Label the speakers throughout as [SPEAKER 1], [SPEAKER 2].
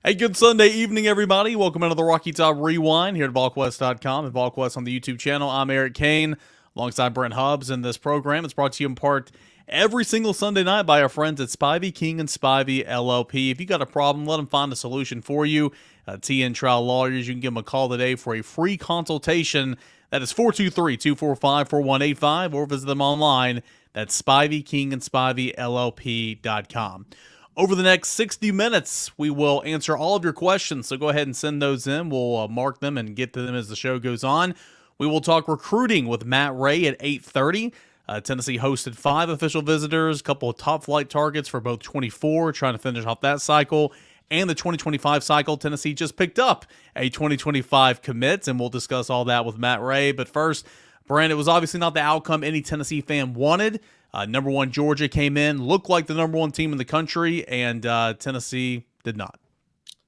[SPEAKER 1] Hey, good Sunday evening, everybody. Welcome into the Rocky Top Rewind here at Volquest.com and Volquest on the YouTube channel. I'm Eric Kane alongside Brent Hubbs, and this program is brought to you in part every single Sunday night by our friends at Spivey King and Spivey LLP. If you got a problem, let them find a solution for you. TN Trial Lawyers, you can give them a call today for a free consultation. That is 423-245-4185, or visit them online. That's Spivey King and Spivey LLP.com. Over the next 60 minutes, we will answer all of your questions, so go ahead and send those in. We'll mark them and get to them as the show goes on. We will talk recruiting with Matt Ray at 8:30. Tennessee hosted 5 official visitors, a couple of top flight targets for both 24, trying to finish off that cycle, and the 2025 cycle. Tennessee just picked up a 2025 commit, and we'll discuss all that with Matt Ray. But first, Brand, it was obviously not the outcome any Tennessee fan wanted. Number one, Georgia came in, looked like the number one team in the country, and Tennessee did not.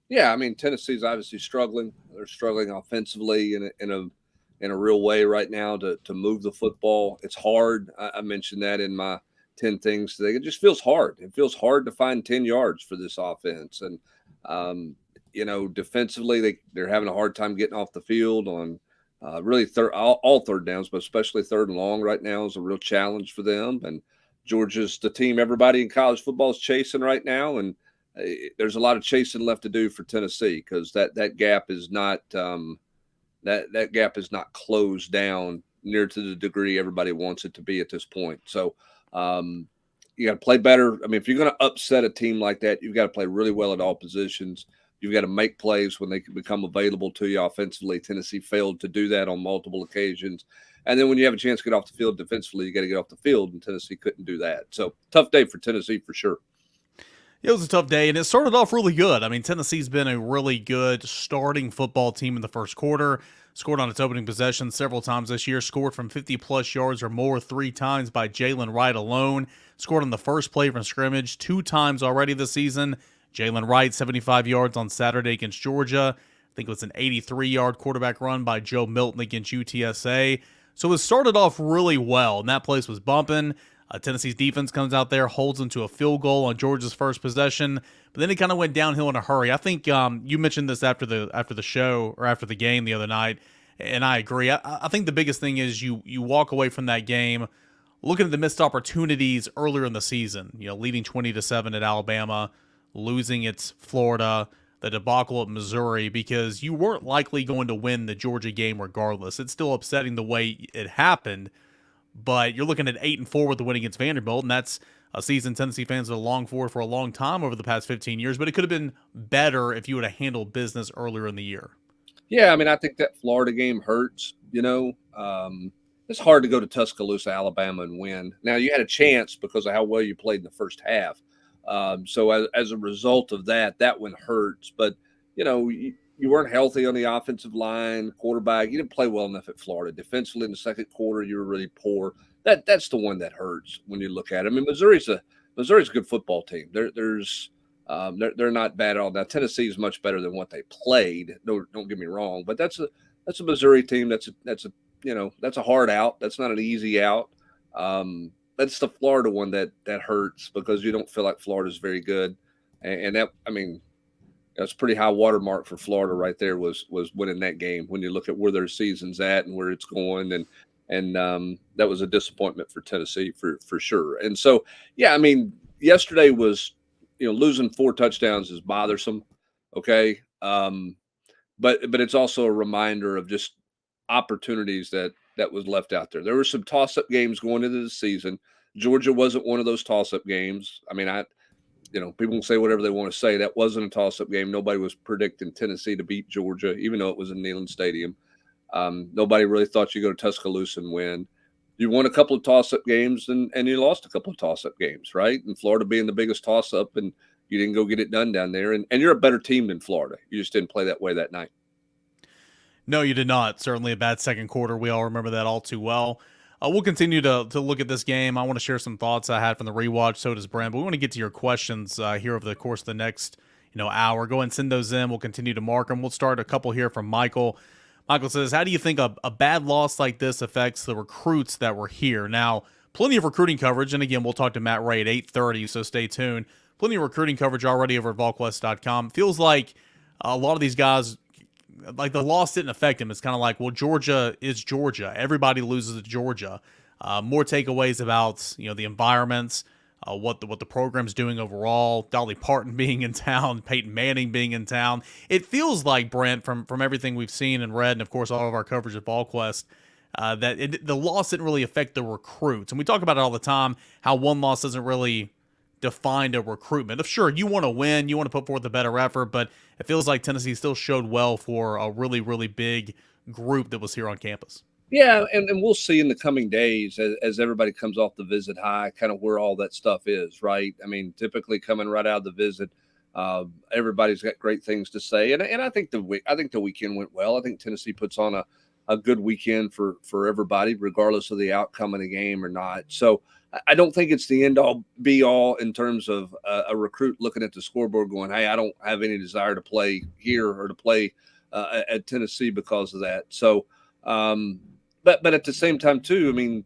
[SPEAKER 2] Yeah, I mean, Tennessee's obviously struggling. They're struggling offensively in a real way right now to move the football. It's hard. I mentioned that in my 10 things today. It just feels hard. It feels hard to find 10 yards for this offense. And, defensively, they're having a hard time getting off the field on really all third downs, but especially third and long right now is a real challenge for them. And Georgia's the team everybody in college football is chasing right now, and there's a lot of chasing left to do for Tennessee because that gap is not that gap is not closed down near to the degree everybody wants it to be at this point. So you got to play better. I mean, if you're going to upset a team like that, you've got to play really well at all positions. You've got to make plays when they can become available to you offensively. Tennessee failed to do that on multiple occasions. And then when you have a chance to get off the field defensively, you got to get off the field, and Tennessee couldn't do that. So tough day for Tennessee for sure.
[SPEAKER 1] It was a tough day, and it started off really good. I mean, Tennessee's been a really good starting football team in the first quarter. Scored on its opening possession several times this year. Scored from 50-plus yards or more 3 times by Jalen Wright alone. Scored on the first play from scrimmage 2 times already this season. Jalen Wright, 75 yards on Saturday against Georgia. I think it was an 83-yard quarterback run by Joe Milton against UTSA. So it started off really well, and that place was bumping. Tennessee's defense comes out there, holds them to a field goal on Georgia's first possession, but then it kind of went downhill in a hurry. I think you mentioned this after the show or after the game the other night, and I agree. I think the biggest thing is you walk away from that game looking at the missed opportunities earlier in the season. Leading 20-7 at Alabama, losing at Florida, the debacle at Missouri, because you weren't likely going to win the Georgia game regardless. It's still upsetting the way it happened, but you're looking at 8-4 with the win against Vanderbilt, and that's a season Tennessee fans have longed for a long time over the past 15 years, but it could have been better if you would have handled business earlier in the year.
[SPEAKER 2] Yeah, I mean, I think that Florida game hurts, It's hard to go to Tuscaloosa, Alabama, and win. Now, you had a chance because of how well you played in the first half. So as a result of that one hurts. But, you weren't healthy on the offensive line, quarterback. You didn't play well enough at Florida. Defensively in the second quarter, you were really poor. That's the one that hurts when you look at it. I mean, Missouri's a good football team. They're not bad at all. Now, Tennessee is much better than what they played. Don't get me wrong, but that's a Missouri team. That's a hard out. That's not an easy out. That's the Florida one that hurts because you don't feel like Florida's very good. And that, I mean, that's pretty high watermark for Florida right there was winning that game when you look at where their season's at and where it's going. And that was a disappointment for Tennessee for sure. And so, yeah, I mean, yesterday was, losing 4 touchdowns is bothersome. Okay. But it's also a reminder of just opportunities that was left out there. There were some toss-up games going into the season. Georgia wasn't one of those toss-up games. I mean, people can say whatever they want to say. That wasn't a toss-up game. Nobody was predicting Tennessee to beat Georgia, even though it was in Neyland Stadium. Nobody really thought you'd go to Tuscaloosa and win. You won a couple of toss-up games, and you lost a couple of toss-up games, right? And Florida being the biggest toss-up, and you didn't go get it done down there. And you're a better team than Florida. You just didn't play that way that night.
[SPEAKER 1] No, you did not. Certainly a bad second quarter. We all remember that all too well. We'll continue to look at this game. I want to share some thoughts I had from the rewatch. So does Brent. But we want to get to your questions here over the course of the next hour. Go ahead and send those in. We'll continue to mark them. We'll start a couple here from Michael. Michael says, how do you think a bad loss like this affects the recruits that were here? Now, plenty of recruiting coverage. And again, we'll talk to Matt Ray at 8:30, so stay tuned. Plenty of recruiting coverage already over at Volquest.com. Feels like a lot of these guys, like the loss didn't affect him. It's kind of like, well, Georgia is Georgia. Everybody loses at Georgia. More takeaways about the environments, what the program's doing overall. Dolly Parton being in town, Peyton Manning being in town. It feels like, Brent, from everything we've seen and read, and of course all of our coverage at Volquest, that the loss didn't really affect the recruits. And we talk about it all the time, how one loss doesn't really define a recruitment. Sure, you want to win, you want to put forth a better effort, but it feels like Tennessee still showed well for a really, really big group that was here on campus.
[SPEAKER 2] Yeah, and we'll see in the coming days as everybody comes off the visit high, kind of where all that stuff is, right? I mean, typically coming right out of the visit, everybody's got great things to say, and I think the weekend went well. I think Tennessee puts on a good weekend for everybody, regardless of the outcome of the game or not. So I don't think it's the end all be all in terms of a recruit looking at the scoreboard going, hey, I don't have any desire to play here or to play at Tennessee because of that. So, but at the same time too, I mean,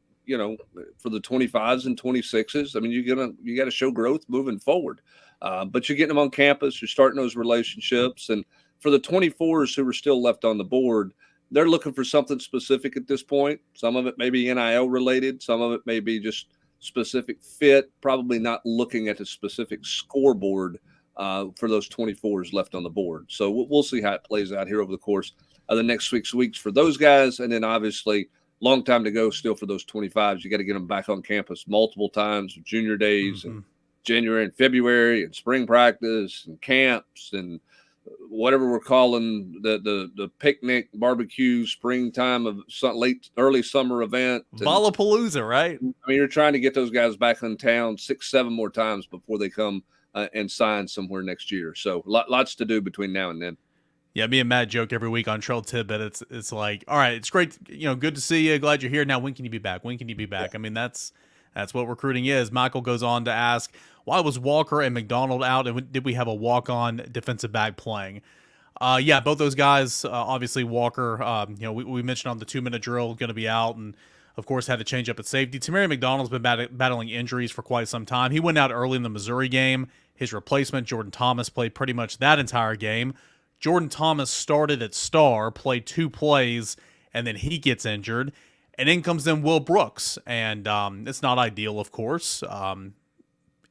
[SPEAKER 2] for the 25s and 26s, I mean, you got to show growth moving forward. But you're getting them on campus, you're starting those relationships. And for the 24s who are still left on the board, they're looking for something specific at this point. Some of it may be NIL related. Some of it may be just specific fit, probably not looking at the specific scoreboard for those 24s left on the board. So we'll see how it plays out here over the course of the next 6 weeks for those guys. And then obviously long time to go still for those 25s. You got to get them back on campus multiple times with junior days and January and February and spring practice and camps and whatever we're calling the picnic, barbecue, springtime of early summer event.
[SPEAKER 1] Lollapalooza, right?
[SPEAKER 2] I mean, you're trying to get those guys back in town 6-7 more times before they come and sign somewhere next year. So lots to do between now and then.
[SPEAKER 1] Yeah, me and Matt joke every week on Trail Tidbit. It's like, all right, it's great, good to see you. Glad you're here. Now, when can you be back? When can you be back? Yeah. I mean, that's what recruiting is. Michael goes on to ask, why was Walker and McDonald out, and did we have a walk-on defensive back playing? Yeah, both those guys, obviously Walker, we mentioned on the 2-minute drill, going to be out, and of course had to change up at safety. Tamari McDonald's been battling injuries for quite some time. He went out early in the Missouri game. His replacement, Jordan Thomas, played pretty much that entire game. Jordan Thomas started at star, played 2 plays, and then he gets injured. And in comes then Will Brooks, and it's not ideal, of course.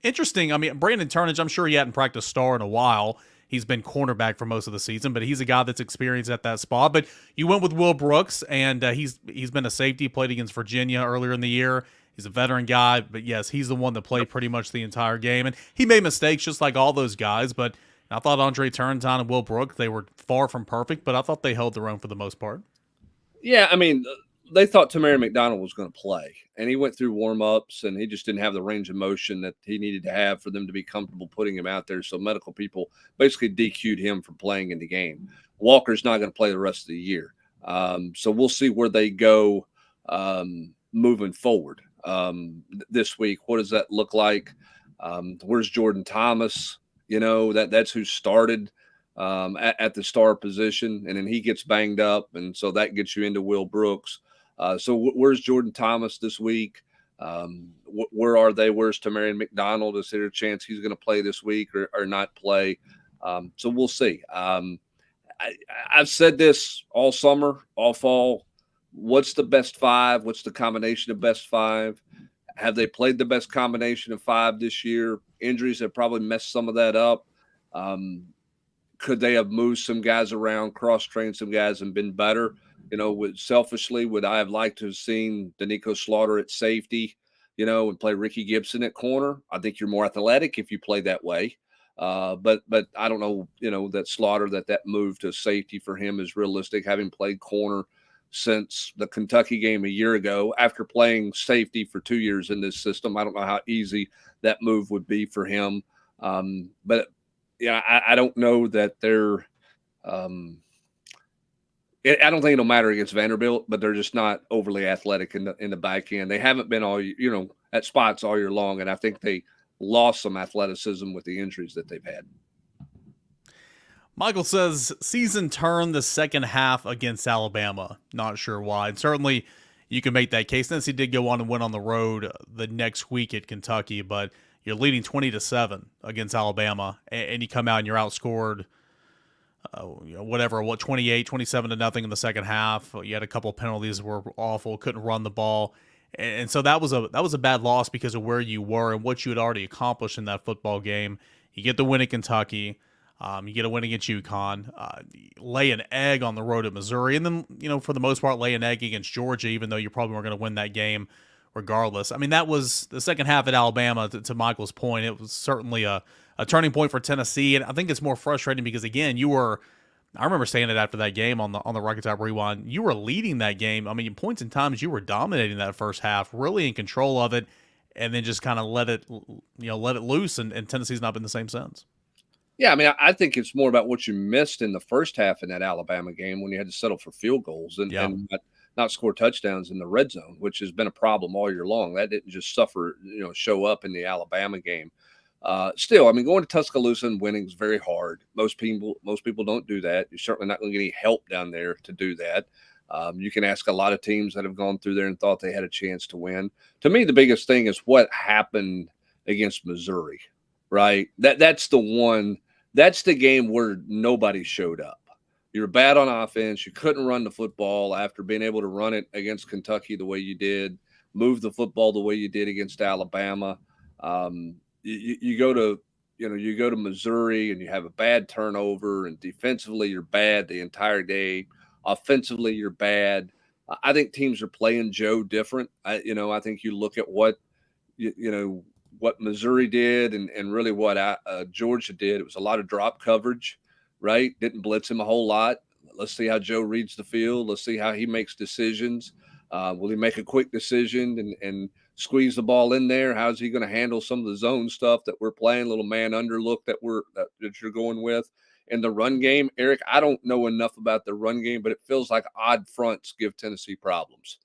[SPEAKER 1] Interesting. I mean, Brandon Turnage, I'm sure he hadn't practiced star in a while. He's been cornerback for most of the season, but he's a guy that's experienced at that spot. But you went with Will Brooks, and he's been a safety, played against Virginia earlier in the year. He's a veteran guy, but yes, he's the one that played pretty much the entire game. And he made mistakes just like all those guys, but I thought Andre Turrentine and Will Brooks, they were far from perfect, but I thought they held their own for the most part.
[SPEAKER 2] Yeah, I mean, they thought Tamari McDonald was going to play, and he went through warm-ups, and he just didn't have the range of motion that he needed to have for them to be comfortable putting him out there. So medical people basically DQ'd him from playing in the game. Walker's not going to play the rest of the year. So we'll see where they go moving forward this week. What does that look like? Where's Jordan Thomas? That's who started at the star position, and then he gets banged up, and so that gets you into Will Brooks. So where's Jordan Thomas this week? Where are they? Where's Tamari McDonald? Is there a chance he's going to play this week or not play? So we'll see. I've said this all summer, all fall. What's the best 5? What's the combination of best 5? Have they played the best combination of 5 this year? Injuries have probably messed some of that up. Could they have moved some guys around, cross-trained some guys and been better? Selfishly, would I have liked to have seen Danico Slaughter at safety, and play Ricky Gibson at corner? I think you're more athletic if you play that way. But I don't know, that Slaughter, that move to safety for him is realistic, having played corner since the Kentucky game a year ago after playing safety for 2 years in this system. I don't know how easy that move would be for him. But yeah, I don't know that they're I don't think it'll matter against Vanderbilt, but they're just not overly athletic in the back end. They haven't been at spots all year long, and I think they lost some athleticism with the injuries that they've had.
[SPEAKER 1] Michael says season turned the second half against Alabama. Not sure why. And certainly you can make that case. Tennessee did go on and win on the road the next week at Kentucky, but you're leading 20-7 against Alabama, and you come out and you're outscored whatever, 28, 27 to nothing in the second half. You had a couple penalties that were awful, couldn't run the ball. And so that was a bad loss because of where you were and what you had already accomplished in that football game. You get the win at Kentucky. You get a win against UConn. Lay an egg on the road at Missouri. And then, for the most part, lay an egg against Georgia, even though you probably weren't going to win that game regardless. I mean, that was the second half at Alabama, to Michael's point. It was certainly a turning point for Tennessee. And I think it's more frustrating because, again, I remember saying it after that game on the Rocket Top Rewind. You were leading that game. I mean, in points and times, you were dominating that first half, really in control of it, and then just kind of let it loose. And Tennessee's not been the same since.
[SPEAKER 2] Yeah, I mean, I think it's more about what you missed in the first half in that Alabama game when you had to settle for field goals and not score touchdowns in the red zone, which has been a problem all year long. That didn't just show up in the Alabama game. Still, I mean, going to Tuscaloosa and winning is very hard. Most people don't do that. You're certainly not going to get any help down there to do that. You can ask a lot of teams that have gone through there and thought they had a chance to win. To me, the biggest thing is what happened against Missouri, right? That's the one. That's the game where nobody showed up. You were bad on offense. You couldn't run the football after being able to run it against Kentucky the way you did, move the football the way you did against Alabama. You go to Missouri and you have a bad turnover, and defensively you're bad the entire day. Offensively you're bad. I think teams are playing Joe different. I think you look at what what Missouri did and really what Georgia did. It was a lot of drop coverage, right? Didn't blitz him a whole lot. Let's see how Joe reads the field. Let's see how he makes decisions. Will he make a quick decision and squeeze the ball in there? How's he going to handle some of the zone stuff that we're playing, little man under look that you're going with? In the run game, Eric, I don't know enough about the run game, but it feels like odd fronts give Tennessee problems.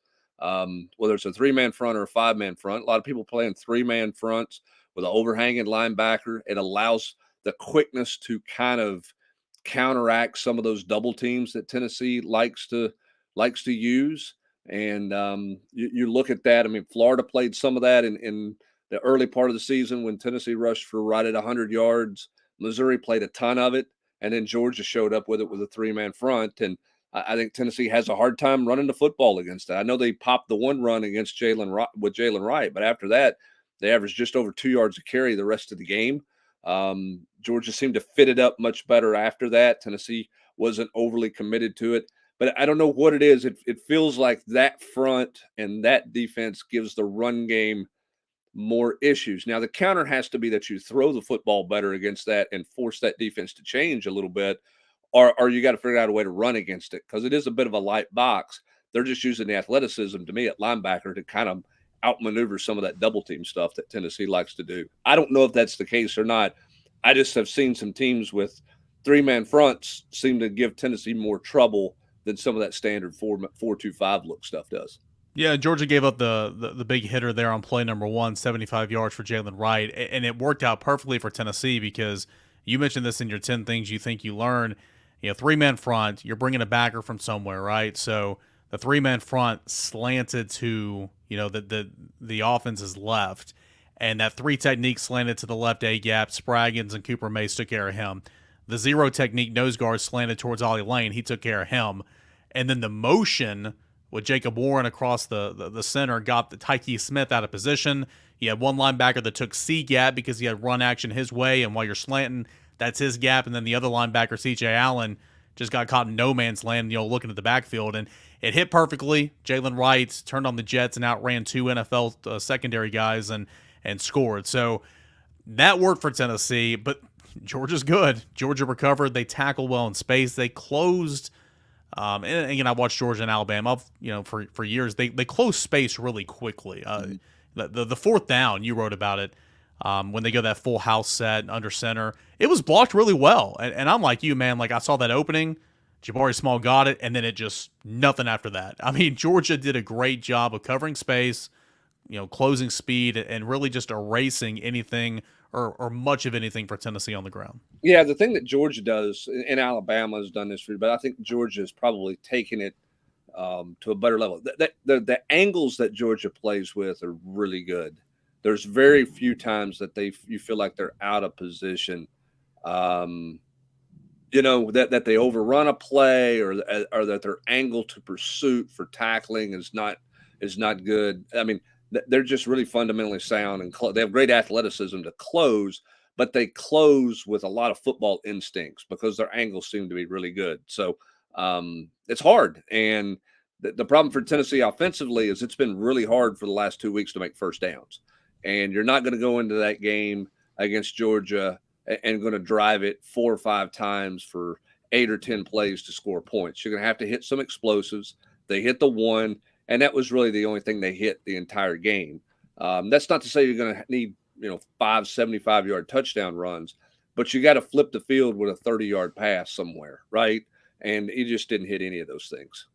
[SPEAKER 2] Whether it's a 3-man front or a 5-man front, a lot of people playing 3-man fronts with an overhanging linebacker. It allows the quickness to kind of counteract some of those double teams that Tennessee likes to use. And you look at that. I mean, Florida played some of that in the early part of the season when Tennessee rushed for right at 100 yards. Missouri played a ton of it, and then Georgia showed up with it with a 3-man front. And I think Tennessee has a hard time running the football against that. I know they popped the one run against Jalen Wright, but after that, they averaged just over 2 yards a carry the rest of the game. Georgia seemed to fit it up much better after that. Tennessee wasn't overly committed to it. But I don't know what it is. It feels like that front and that defense gives the run game more issues. Now, the counter has to be that you throw the football better against that and force that defense to change a little bit, or you got to figure out a way to run against it because it is a bit of a light box. They're just using the athleticism, to me, at linebacker to kind of outmaneuver some of that double team stuff that Tennessee likes to do. I don't know if that's the case or not. I just have seen some teams with 3-man fronts seem to give Tennessee more trouble than some of that standard 4-2-5 look stuff does.
[SPEAKER 1] Yeah, Georgia gave up the big hitter there on play number 1, 75 yards for Jalen Wright, and it worked out perfectly for Tennessee because you mentioned this in your 10 things you think you learn. 3-man front, you're bringing a backer from somewhere, right? So the 3-man front slanted to the offense's left, and that 3 technique slanted to the left A gap. Spraggins and Cooper Mays took care of him. The 0 technique nose guard slanted towards Ollie Lane. He took care of him. And then the motion with Jacob Warren across the center got the Tyke Smith out of position. You had one linebacker that took C gap because he had run action his way, and while you're slanting, that's his gap. And then the other linebacker, C.J. Allen, just got caught in no man's land, looking at the backfield. And it hit perfectly. Jalen Wright turned on the Jets and outran 2 NFL secondary guys and scored. So that worked for Tennessee, but Georgia's good. Georgia recovered. They tackled well in space. They closed. And again, I watched Georgia and Alabama, for years. They closed space really quickly. The fourth down, you wrote about it, when they go that full house set under center. It was blocked really well. And I'm like you, man. Like, I saw that opening. Jabari Small got it, and then it just nothing after that. I mean, Georgia did a great job of covering space, closing speed, and really just erasing anything or much of anything for Tennessee on the ground.
[SPEAKER 2] Yeah, the thing that Georgia does, and Alabama has done this for you, but I think Georgia has probably taken it to a better level. The angles that Georgia plays with are really good. There's very few times that you feel like they're out of position. that they overrun a play or that their angle to pursuit for tackling is not good. I mean, they're just really fundamentally sound, and they have great athleticism to close, but they close with a lot of football instincts because their angles seem to be really good. So it's hard. And the problem for Tennessee offensively is it's been really hard for the last 2 weeks to make first downs. And you're not going to go into that game against Georgia and going to drive it 4 or 5 times for 8 or 10 plays to score points. You're going to have to hit some explosives. They hit the one, and that was really the only thing they hit the entire game. That's not to say you're going to need 5 75-yard touchdown runs, but you got to flip the field with a 30-yard pass somewhere, right? And he just didn't hit any of those things.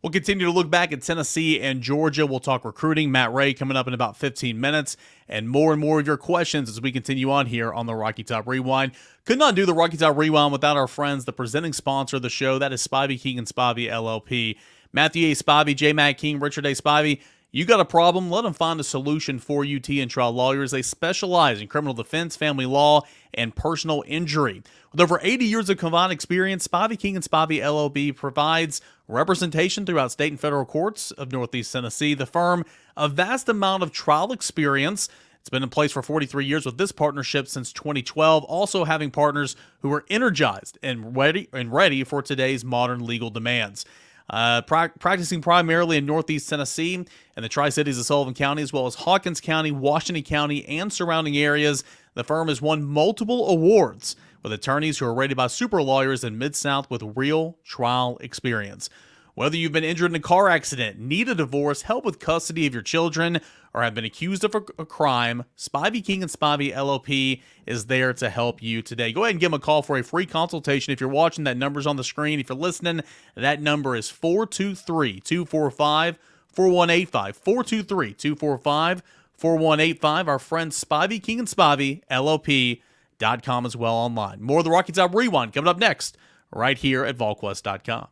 [SPEAKER 1] We'll continue to look back at Tennessee and Georgia. We'll talk recruiting. Matt Ray coming up in about 15 minutes, and more of your questions as we continue on here on the Rocky Top Rewind. Could not do the Rocky Top Rewind without our friends, the presenting sponsor of the show. That is Spivey King and Spivey LLP. Matthew A. Spivey, J. Matt King, Richard A. Spivey. You got a problem? Let them find a solution for you, T and Trial Lawyers. They specialize in criminal defense, family law, and personal injury. With over 80 years of combined experience, Spivey King and Spivey LLB provides representation throughout state and federal courts of Northeast Tennessee. The firm, a vast amount of trial experience. It's been in place for 43 years with this partnership since 2012, also having partners who are energized and ready for today's modern legal demands. Practicing primarily in Northeast Tennessee and the Tri-Cities of Sullivan County, as well as Hawkins County, Washington County, and surrounding areas, the firm has won multiple awards with attorneys who are rated by super lawyers in Mid-South with real trial experience. Whether you've been injured in a car accident, need a divorce, help with custody of your children, or have been accused of a crime, Spivey King and Spivey LLP is there to help you today. Go ahead and give them a call for a free consultation. If you're watching, that number's on the screen. If you're listening, that number is 423-245-4185. 423-245-4185. Our friend Spivey King and Spivey LLP.com as well online. More of the Rocky Top Rewind coming up next right here at Volquest.com.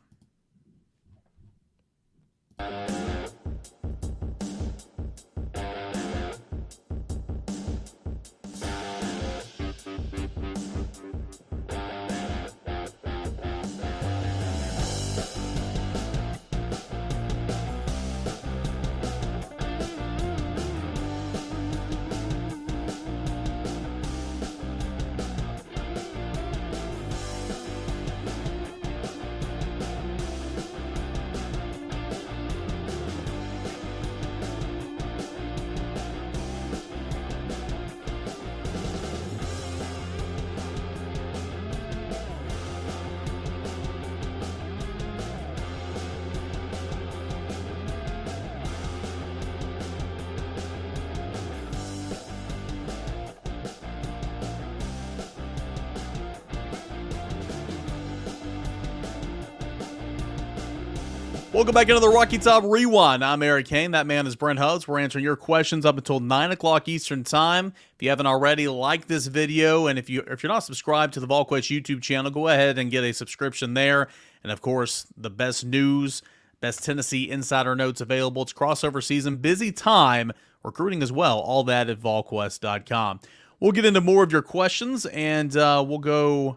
[SPEAKER 1] Welcome back into the Rocky Top Rewind. I'm Eric Kane. That man is Brent Hubs. We're answering your questions up until 9 o'clock Eastern Time. If you haven't already, like this video. And if you're not subscribed to the Volquest YouTube channel, go ahead and get a subscription there. And, of course, the best news, best Tennessee insider notes available. It's crossover season. Busy time. Recruiting as well. All that at Volquest.com. We'll get into more of your questions, and we'll go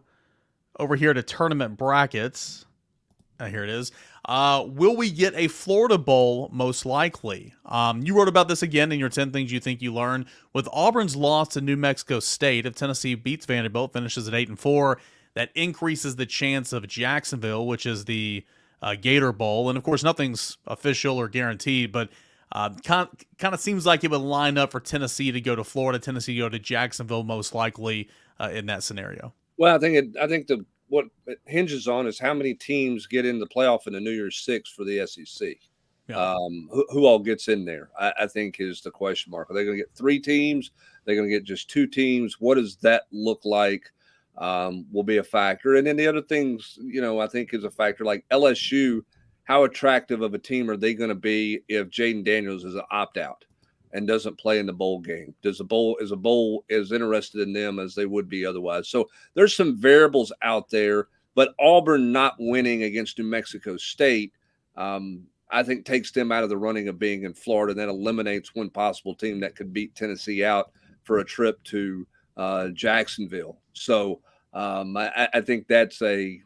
[SPEAKER 1] over here to tournament brackets. Here it is. Will we get a Florida Bowl? Most likely. You wrote about this again in your 10 things you think you learned. With Auburn's loss to New Mexico State, if Tennessee beats Vanderbilt, finishes at 8-4, that increases the chance of Jacksonville, which is the Gator Bowl. And of course, nothing's official or guaranteed, but kind of seems like it would line up for Tennessee to go to Florida, Tennessee to go to Jacksonville, most likely in that scenario.
[SPEAKER 2] Well, I think what it hinges on is how many teams get in the playoff in the New Year's Six for the SEC.
[SPEAKER 1] Yeah.
[SPEAKER 2] Who all gets in there, I think, is the question mark. Are they going to get 3 teams? They're going to get just 2 teams? What does that look like? Will be a factor. And then the other things, I think is a factor like LSU. How attractive of a team are they going to be if Jaden Daniels is an opt-out and doesn't play in the bowl game? Is a bowl as interested in them as they would be otherwise? So there's some variables out there, but Auburn not winning against New Mexico State, I think takes them out of the running of being in Florida. And that eliminates one possible team that could beat Tennessee out for a trip to Jacksonville. So I think that's a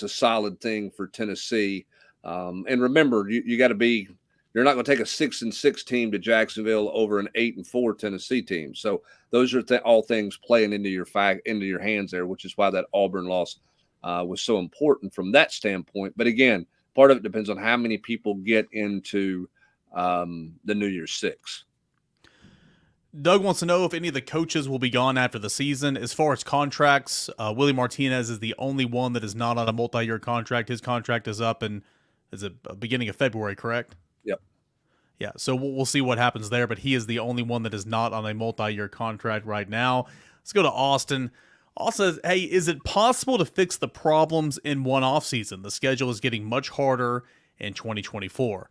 [SPEAKER 2] solid thing for Tennessee. And remember, you got to be. You're not going to take a 6-6 team to Jacksonville over an 8-4 Tennessee team. So those are all things playing into your hands there, which is why that Auburn loss was so important from that standpoint. But again, part of it depends on how many people get into the New Year's Six.
[SPEAKER 1] Doug wants to know if any of the coaches will be gone after the season. As far as contracts, Willie Martinez is the only one that is not on a multi-year contract. His contract is up in beginning of February, correct?
[SPEAKER 2] Yep.
[SPEAKER 1] Yeah, so we'll see what happens there, but he is the only one that is not on a multi-year contract right now. Let's go to Austin. Austin says, hey, is it possible to fix the problems in one offseason? The schedule is getting much harder in 2024.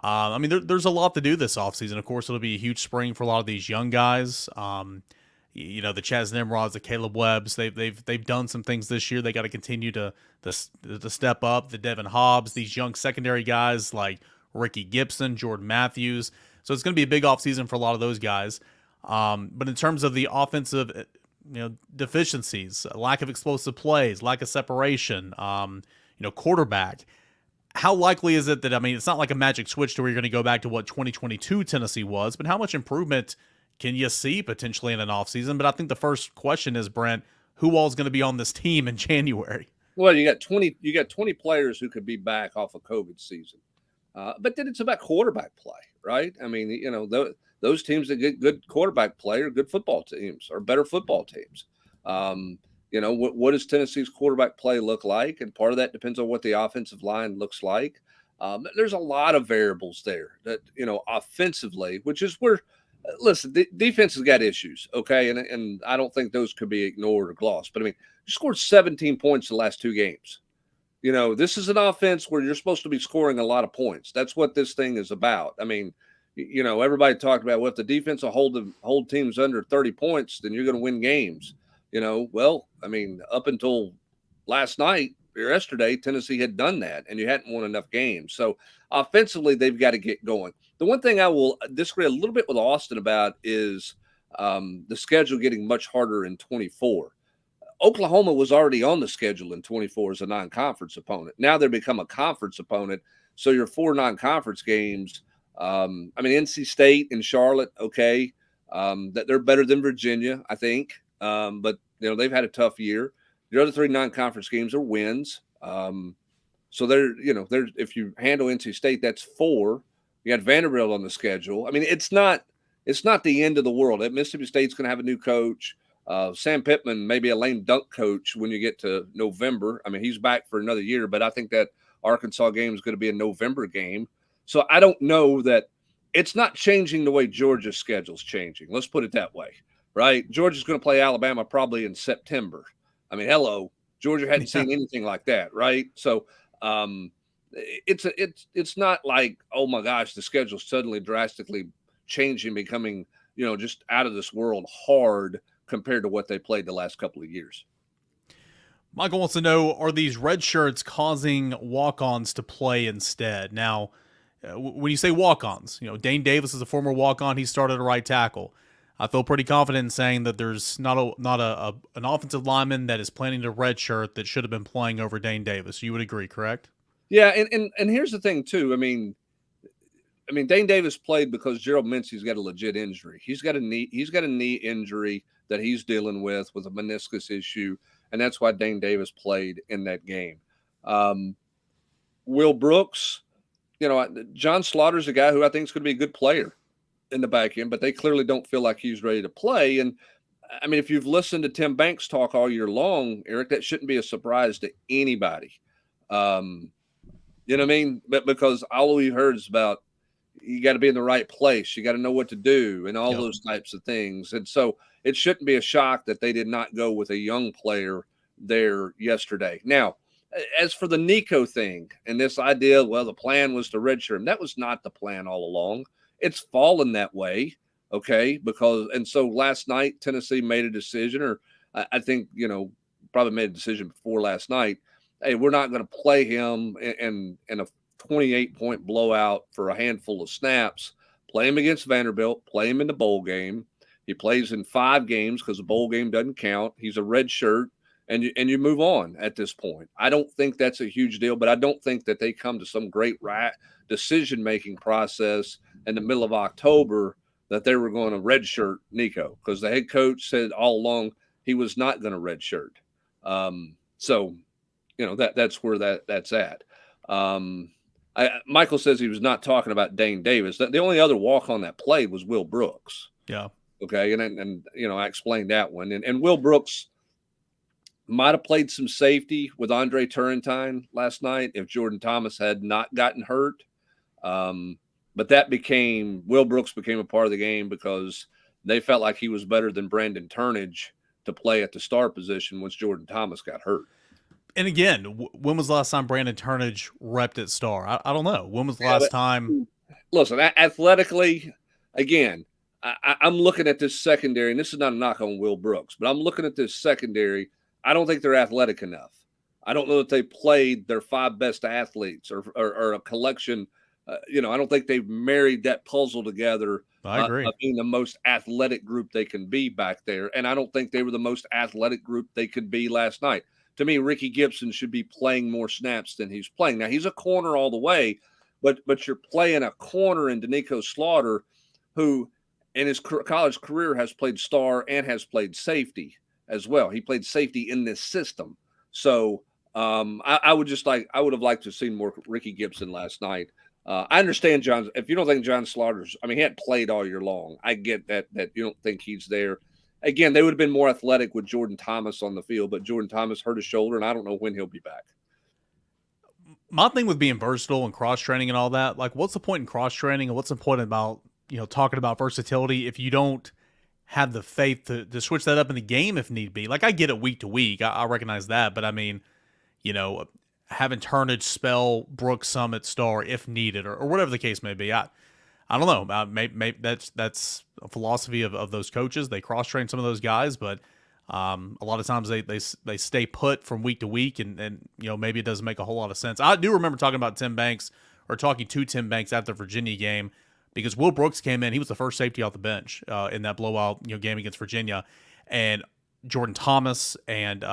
[SPEAKER 1] I mean, there's a lot to do this offseason. Of course, it'll be a huge spring for a lot of these young guys. You know, the Chaz Nimrods, the Caleb Webbs, they've done some things this year. They got to continue to step up. The Devin Hobbs, these young secondary guys like Ricky Gibson, Jordan Matthews. So it's going to be a big offseason for a lot of those guys. But in terms of the offensive, deficiencies, lack of explosive plays, lack of separation, quarterback, how likely is it that, I mean, it's not like a magic switch to where you're going to go back to what 2022 Tennessee was, but how much improvement can you see potentially in an offseason? But I think the first question is, Brent, who all is going to be on this team in January?
[SPEAKER 2] Well, you got 20 players who could be back off a COVID season. But then it's about quarterback play, right? I mean, those teams that get good quarterback play are good football teams or better football teams. What does Tennessee's quarterback play look like? And part of that depends on what the offensive line looks like. There's a lot of variables there that, offensively, which is where, listen, the defense has got issues, okay? And I don't think those could be ignored or glossed. But, I mean, you scored 17 points the last two games. This is an offense where you're supposed to be scoring a lot of points. That's what this thing is about. I mean, everybody talked about, well, if the defense will hold teams under 30 points, then you're going to win games. Well, I mean, up until last night or yesterday, Tennessee had done that, and you hadn't won enough games. So offensively, they've got to get going. The one thing I will disagree a little bit with Austin about is the schedule getting much harder in 24. Oklahoma was already on the schedule in 24 as a non-conference opponent. Now they become a conference opponent. So your 4 non-conference games, NC State and Charlotte, okay, that they're better than Virginia, I think. But they've had a tough year. Your other 3 non-conference games are wins. So they're if you handle NC State, that's 4. You got Vanderbilt on the schedule. I mean, it's not the end of the world. Mississippi State's going to have a new coach. Sam Pittman may be a lame dunk coach when you get to November. I mean, he's back for another year, but I think that Arkansas game is going to be a November game. So I don't know that it's not changing the way Georgia's schedule's changing. Let's put it that way, right? Georgia's going to play Alabama probably in September. I mean, hello, Georgia hadn't seen anything like that, right? So it's not like, oh my gosh, the schedule's suddenly drastically changing, becoming, just out of this world hard compared to what they played the last couple of years.
[SPEAKER 1] Michael wants to know, are these red shirts causing walk-ons to play instead? Now, when you say walk-ons, Dane Davis is a former walk-on. He started at right tackle. I feel pretty confident in saying that there's not an offensive lineman that is planning to redshirt that should have been playing over Dane Davis. You would agree, correct?
[SPEAKER 2] Yeah, and here's the thing too. I mean, Dane Davis played because Gerald Mincey's got a legit injury. He's got a knee injury that he's dealing with a meniscus issue, and that's why Dane Davis played in that game. Will Brooks, John Slaughter's a guy who I think is going to be a good player in the back end, but they clearly don't feel like he's ready to play. And I mean, if you've listened to Tim Banks talk all year long, Eric, that shouldn't be a surprise to anybody. You know what I mean? But because all we've heard is about, you got to be in the right place. You got to know what to do and all those types of things. And so it shouldn't be a shock that they did not go with a young player there yesterday. Now, as for the Nico thing and this idea, well, the plan was to redshirt him. That was not the plan all along. It's fallen that way, okay? And so last night, Tennessee made a decision, or I think, probably made a decision before last night. Hey, we're not going to play him in a 28-point blowout for a handful of snaps. Play him against Vanderbilt. Play him in the bowl game. He plays in 5 games because the bowl game doesn't count. He's a red shirt. and you move on at this point. I don't think that's a huge deal, but I don't think that they come to some great decision-making process in the middle of October that they were going to redshirt Nico, because the head coach said all along he was not going to redshirt. So, that's where that's at. Michael says he was not talking about Dane Davis. The only other walk-on that played was Will Brooks.
[SPEAKER 1] Yeah.
[SPEAKER 2] Okay, and I explained that one. And Will Brooks might have played some safety with Andre Turrentine last night if Jordan Thomas had not gotten hurt. But Will Brooks became a part of the game because they felt like he was better than Brandon Turnage to play at the star position once Jordan Thomas got hurt.
[SPEAKER 1] And again, when was the last time Brandon Turnage repped at star? I don't know. When was the last time?
[SPEAKER 2] Listen, athletically, again, I'm looking at this secondary, and this is not a knock on Will Brooks, but I'm looking at this secondary. I don't think they're athletic enough. I don't know that they played their 5 best athletes or a collection. I don't think they've married that puzzle together.
[SPEAKER 1] I agree.
[SPEAKER 2] Of being the most athletic group they can be back there. And I don't think they were the most athletic group they could be last night. To me, Ricky Gibson should be playing more snaps than he's playing. Now, he's a corner all the way, but you're playing a corner in Danico Slaughter, who in his college career has played star and has played safety as well. He played safety in this system. So I would have liked to have seen more Ricky Gibson last night. I understand, John, if you don't think John Slaughter's, he hadn't played all year long. I get that you don't think he's there. Again, they would have been more athletic with Jordan Thomas on the field, but Jordan Thomas hurt his shoulder, and I don't know when he'll be back.
[SPEAKER 1] My thing with being versatile and cross-training and all that, like, what's the point in cross-training, and what's the point about, talking about versatility if you don't have the faith to switch that up in the game if need be? Like, I get it week to week. I recognize that, but having Turnage spell Brooks some at star if needed, or whatever the case may be. I don't know. Maybe that's a philosophy of those coaches. They cross train some of those guys, but a lot of times they stay put from week to week, and maybe it doesn't make a whole lot of sense. I do remember talking to Tim Banks at the Virginia game, because Will Brooks came in. He was the first safety off the bench in that blowout game against Virginia, and Jordan Thomas and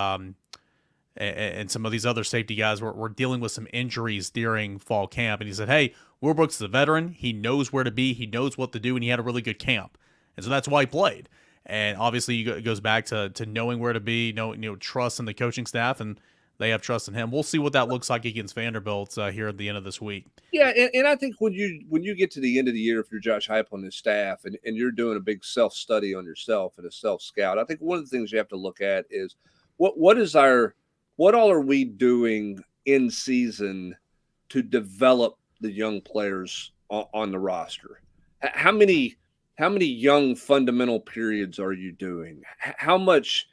[SPEAKER 1] some of these other safety guys were dealing with some injuries during fall camp. And he said, hey, Will Brooks is a veteran. He knows where to be. He knows what to do, and he had a really good camp. And so that's why he played. And obviously it goes back to knowing where to be, trust in the coaching staff, and they have trust in him. We'll see what that looks like against Vanderbilt here at the end of this week.
[SPEAKER 2] Yeah, and I think when you get to the end of the year, if you're Josh Heupel and his staff, and you're doing a big self-study on yourself and a self-scout, I think one of the things you have to look at is what all are we doing in season to develop the young players on the roster? How many young fundamental periods are you doing? How much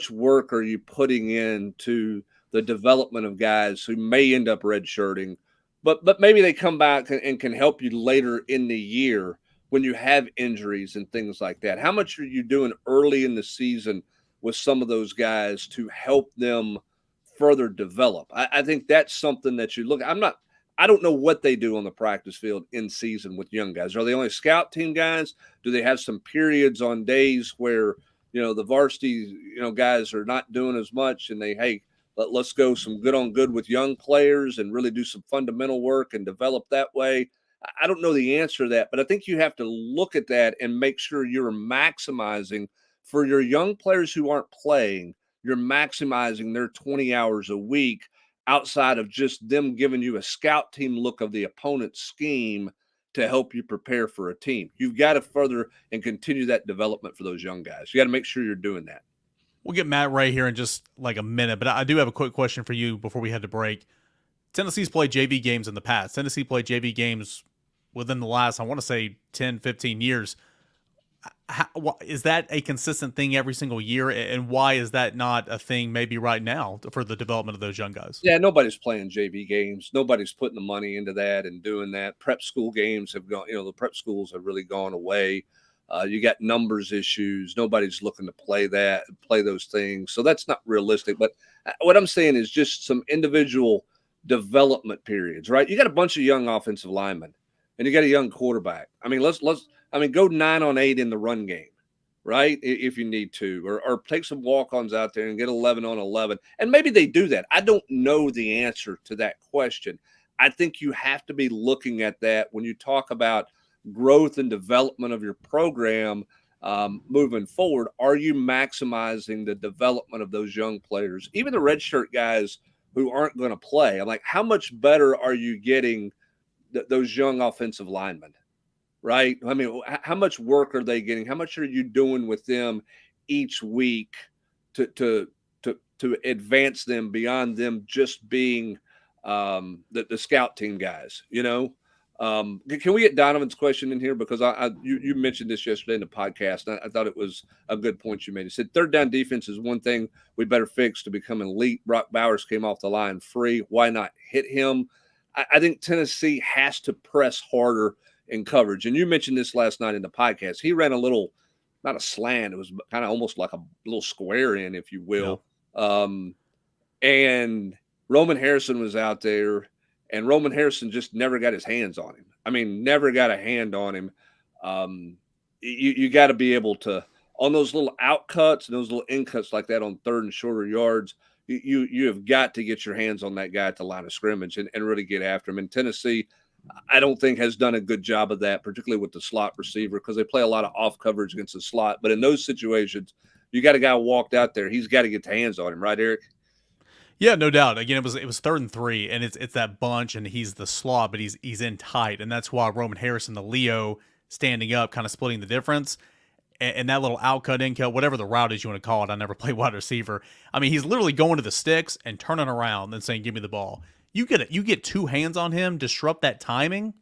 [SPEAKER 2] work are you putting into the development of guys who may end up redshirting, but maybe they come back and can help you later in the year when you have injuries and things like that? How much are you doing early in the season with some of those guys to help them further develop? I think that's something that you look at. I don't know what they do on the practice field in season with young guys. Are they only scout team guys? Do they have some periods on days where, the varsity, guys are not doing as much, and let's go some good on good with young players and really do some fundamental work and develop that way? I don't know the answer to that, but I think you have to look at that and make sure you're maximizing for your young players who aren't playing. You're maximizing their 20 hours a week outside of just them giving you a scout team look of the opponent's scheme to help you prepare for a team. You've got to further and continue that development for those young guys. You got to make sure you're doing that.
[SPEAKER 1] We'll get Matt Ray here in just like a minute, but I do have a quick question for you before we head to break. Tennessee's played JV games in the past. Tennessee played JV games within the last, I want to say, 10, 15 years. Is that a consistent thing every single year, and why is that not a thing maybe right now for the development of those young guys?
[SPEAKER 2] Yeah, nobody's playing JV games. Nobody's putting the money into that and doing that. Prep school games have gone, the prep schools have really gone away. You got numbers issues. Nobody's looking to play those things. So that's not realistic. But what I'm saying is just some individual development periods, right? You got a bunch of young offensive linemen, and you got a young quarterback. Go 9 on 8 in the run game. right? If you need to, or take some walk-ons out there and get 11 on 11. And maybe they do that. I don't know the answer to that question. I think you have to be looking at that when you talk about growth and development of your program moving forward. Are you maximizing the development of those young players, even the redshirt guys who aren't going to play? I'm like, how much better are you getting those young offensive linemen? Right? I mean, how much work are they getting? How much are you doing with them each week to advance them beyond them just being the scout team guys? Can we get Donovan's question in here? Because you mentioned this yesterday in the podcast. And I thought it was a good point you made. He said third down defense is one thing we better fix to become elite. Brock Bowers came off the line free. Why not hit him? I think Tennessee has to press harder in coverage. And you mentioned this last night in the podcast. He ran a little, not a slant. It was kind of almost like a little square in, if you will. Yeah. And Roman Harrison was out there, and Roman Harrison just never got his hands on him. I mean, never got a hand on him. You got to be able to, on those little out cuts and those little in cuts like that on third and shorter yards, you have got to get your hands on that guy at the line of scrimmage and really get after him. And Tennessee, I don't think has done a good job of that, particularly with the slot receiver, because they play a lot of off coverage against the slot. But in those situations, you got a guy walked out there. He's got to get the hands on him, right, Eric?
[SPEAKER 1] Yeah, no doubt. Again, it was 3rd and 3, and it's that bunch, and he's the slot, but he's in tight, and that's why Roman Harrison, the Leo, standing up, kind of splitting the difference. And that little out cut, in cut, whatever the route is you want to call it. I never played wide receiver. I mean, he's literally going to the sticks and turning around and saying, "Give me the ball." You get two hands on him, disrupt that timing.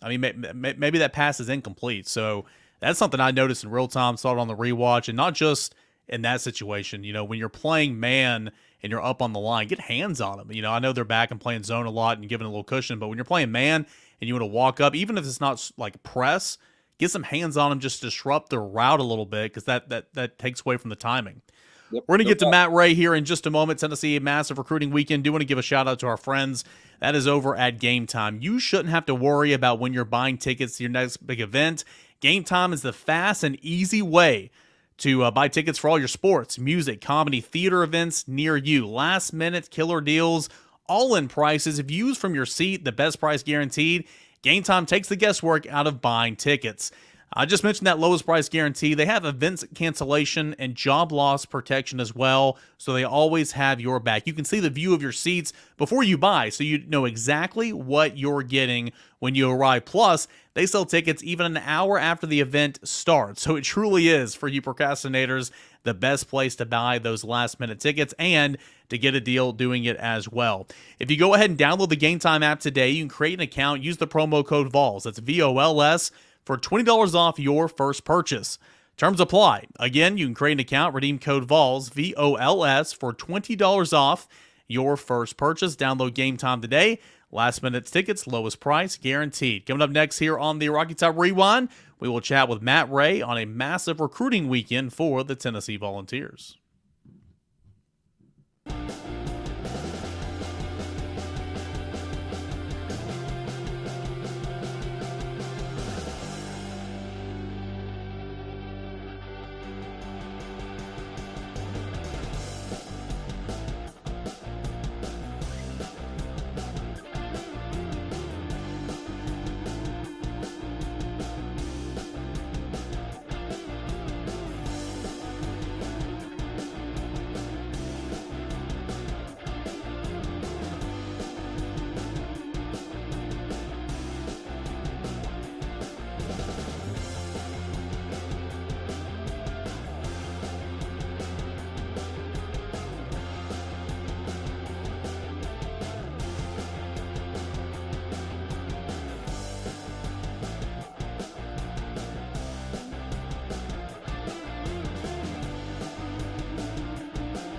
[SPEAKER 1] I mean, maybe that pass is incomplete. So that's something I noticed in real time, saw it on the rewatch, and not just in that situation. When you're playing man and you're up on the line, get hands on them. I know they're back and playing zone a lot and giving a little cushion, but when you're playing man and you want to walk up, even if it's not like press, get some hands on them, just disrupt their route a little bit, because that takes away from the timing. Yep. We're going to get to Matt Ray here in just a moment. Tennessee, a massive recruiting weekend. Do want to give a shout out to our friends. That is over at Gametime. You shouldn't have to worry about when you're buying tickets to your next big event. Gametime is the fast and easy way to buy tickets for all your sports, music, comedy, theater events near you. Last minute killer deals, all in prices. If you use from your seat, the best price guaranteed. Gametime takes the guesswork out of buying tickets. I just mentioned that lowest price guarantee. They have event cancellation and job loss protection as well, so they always have your back. You can see the view of your seats before you buy, so you know exactly what you're getting when you arrive. Plus, they sell tickets even an hour after the event starts, so it truly is, for you procrastinators, the best place to buy those last-minute tickets and to get a deal doing it as well. If you go ahead and download the Gametime app today, you can create an account, use the promo code VOLS, that's VOLS, for $20 off your first purchase. Terms apply. Again, you can create an account, redeem code VOLS, VOLS, for $20 off your first purchase. Download Gametime today. Last minute tickets, lowest price guaranteed. Coming up next here on the Rocky Top Rewind, we will chat with Matt Ray on a massive recruiting weekend for the Tennessee Volunteers.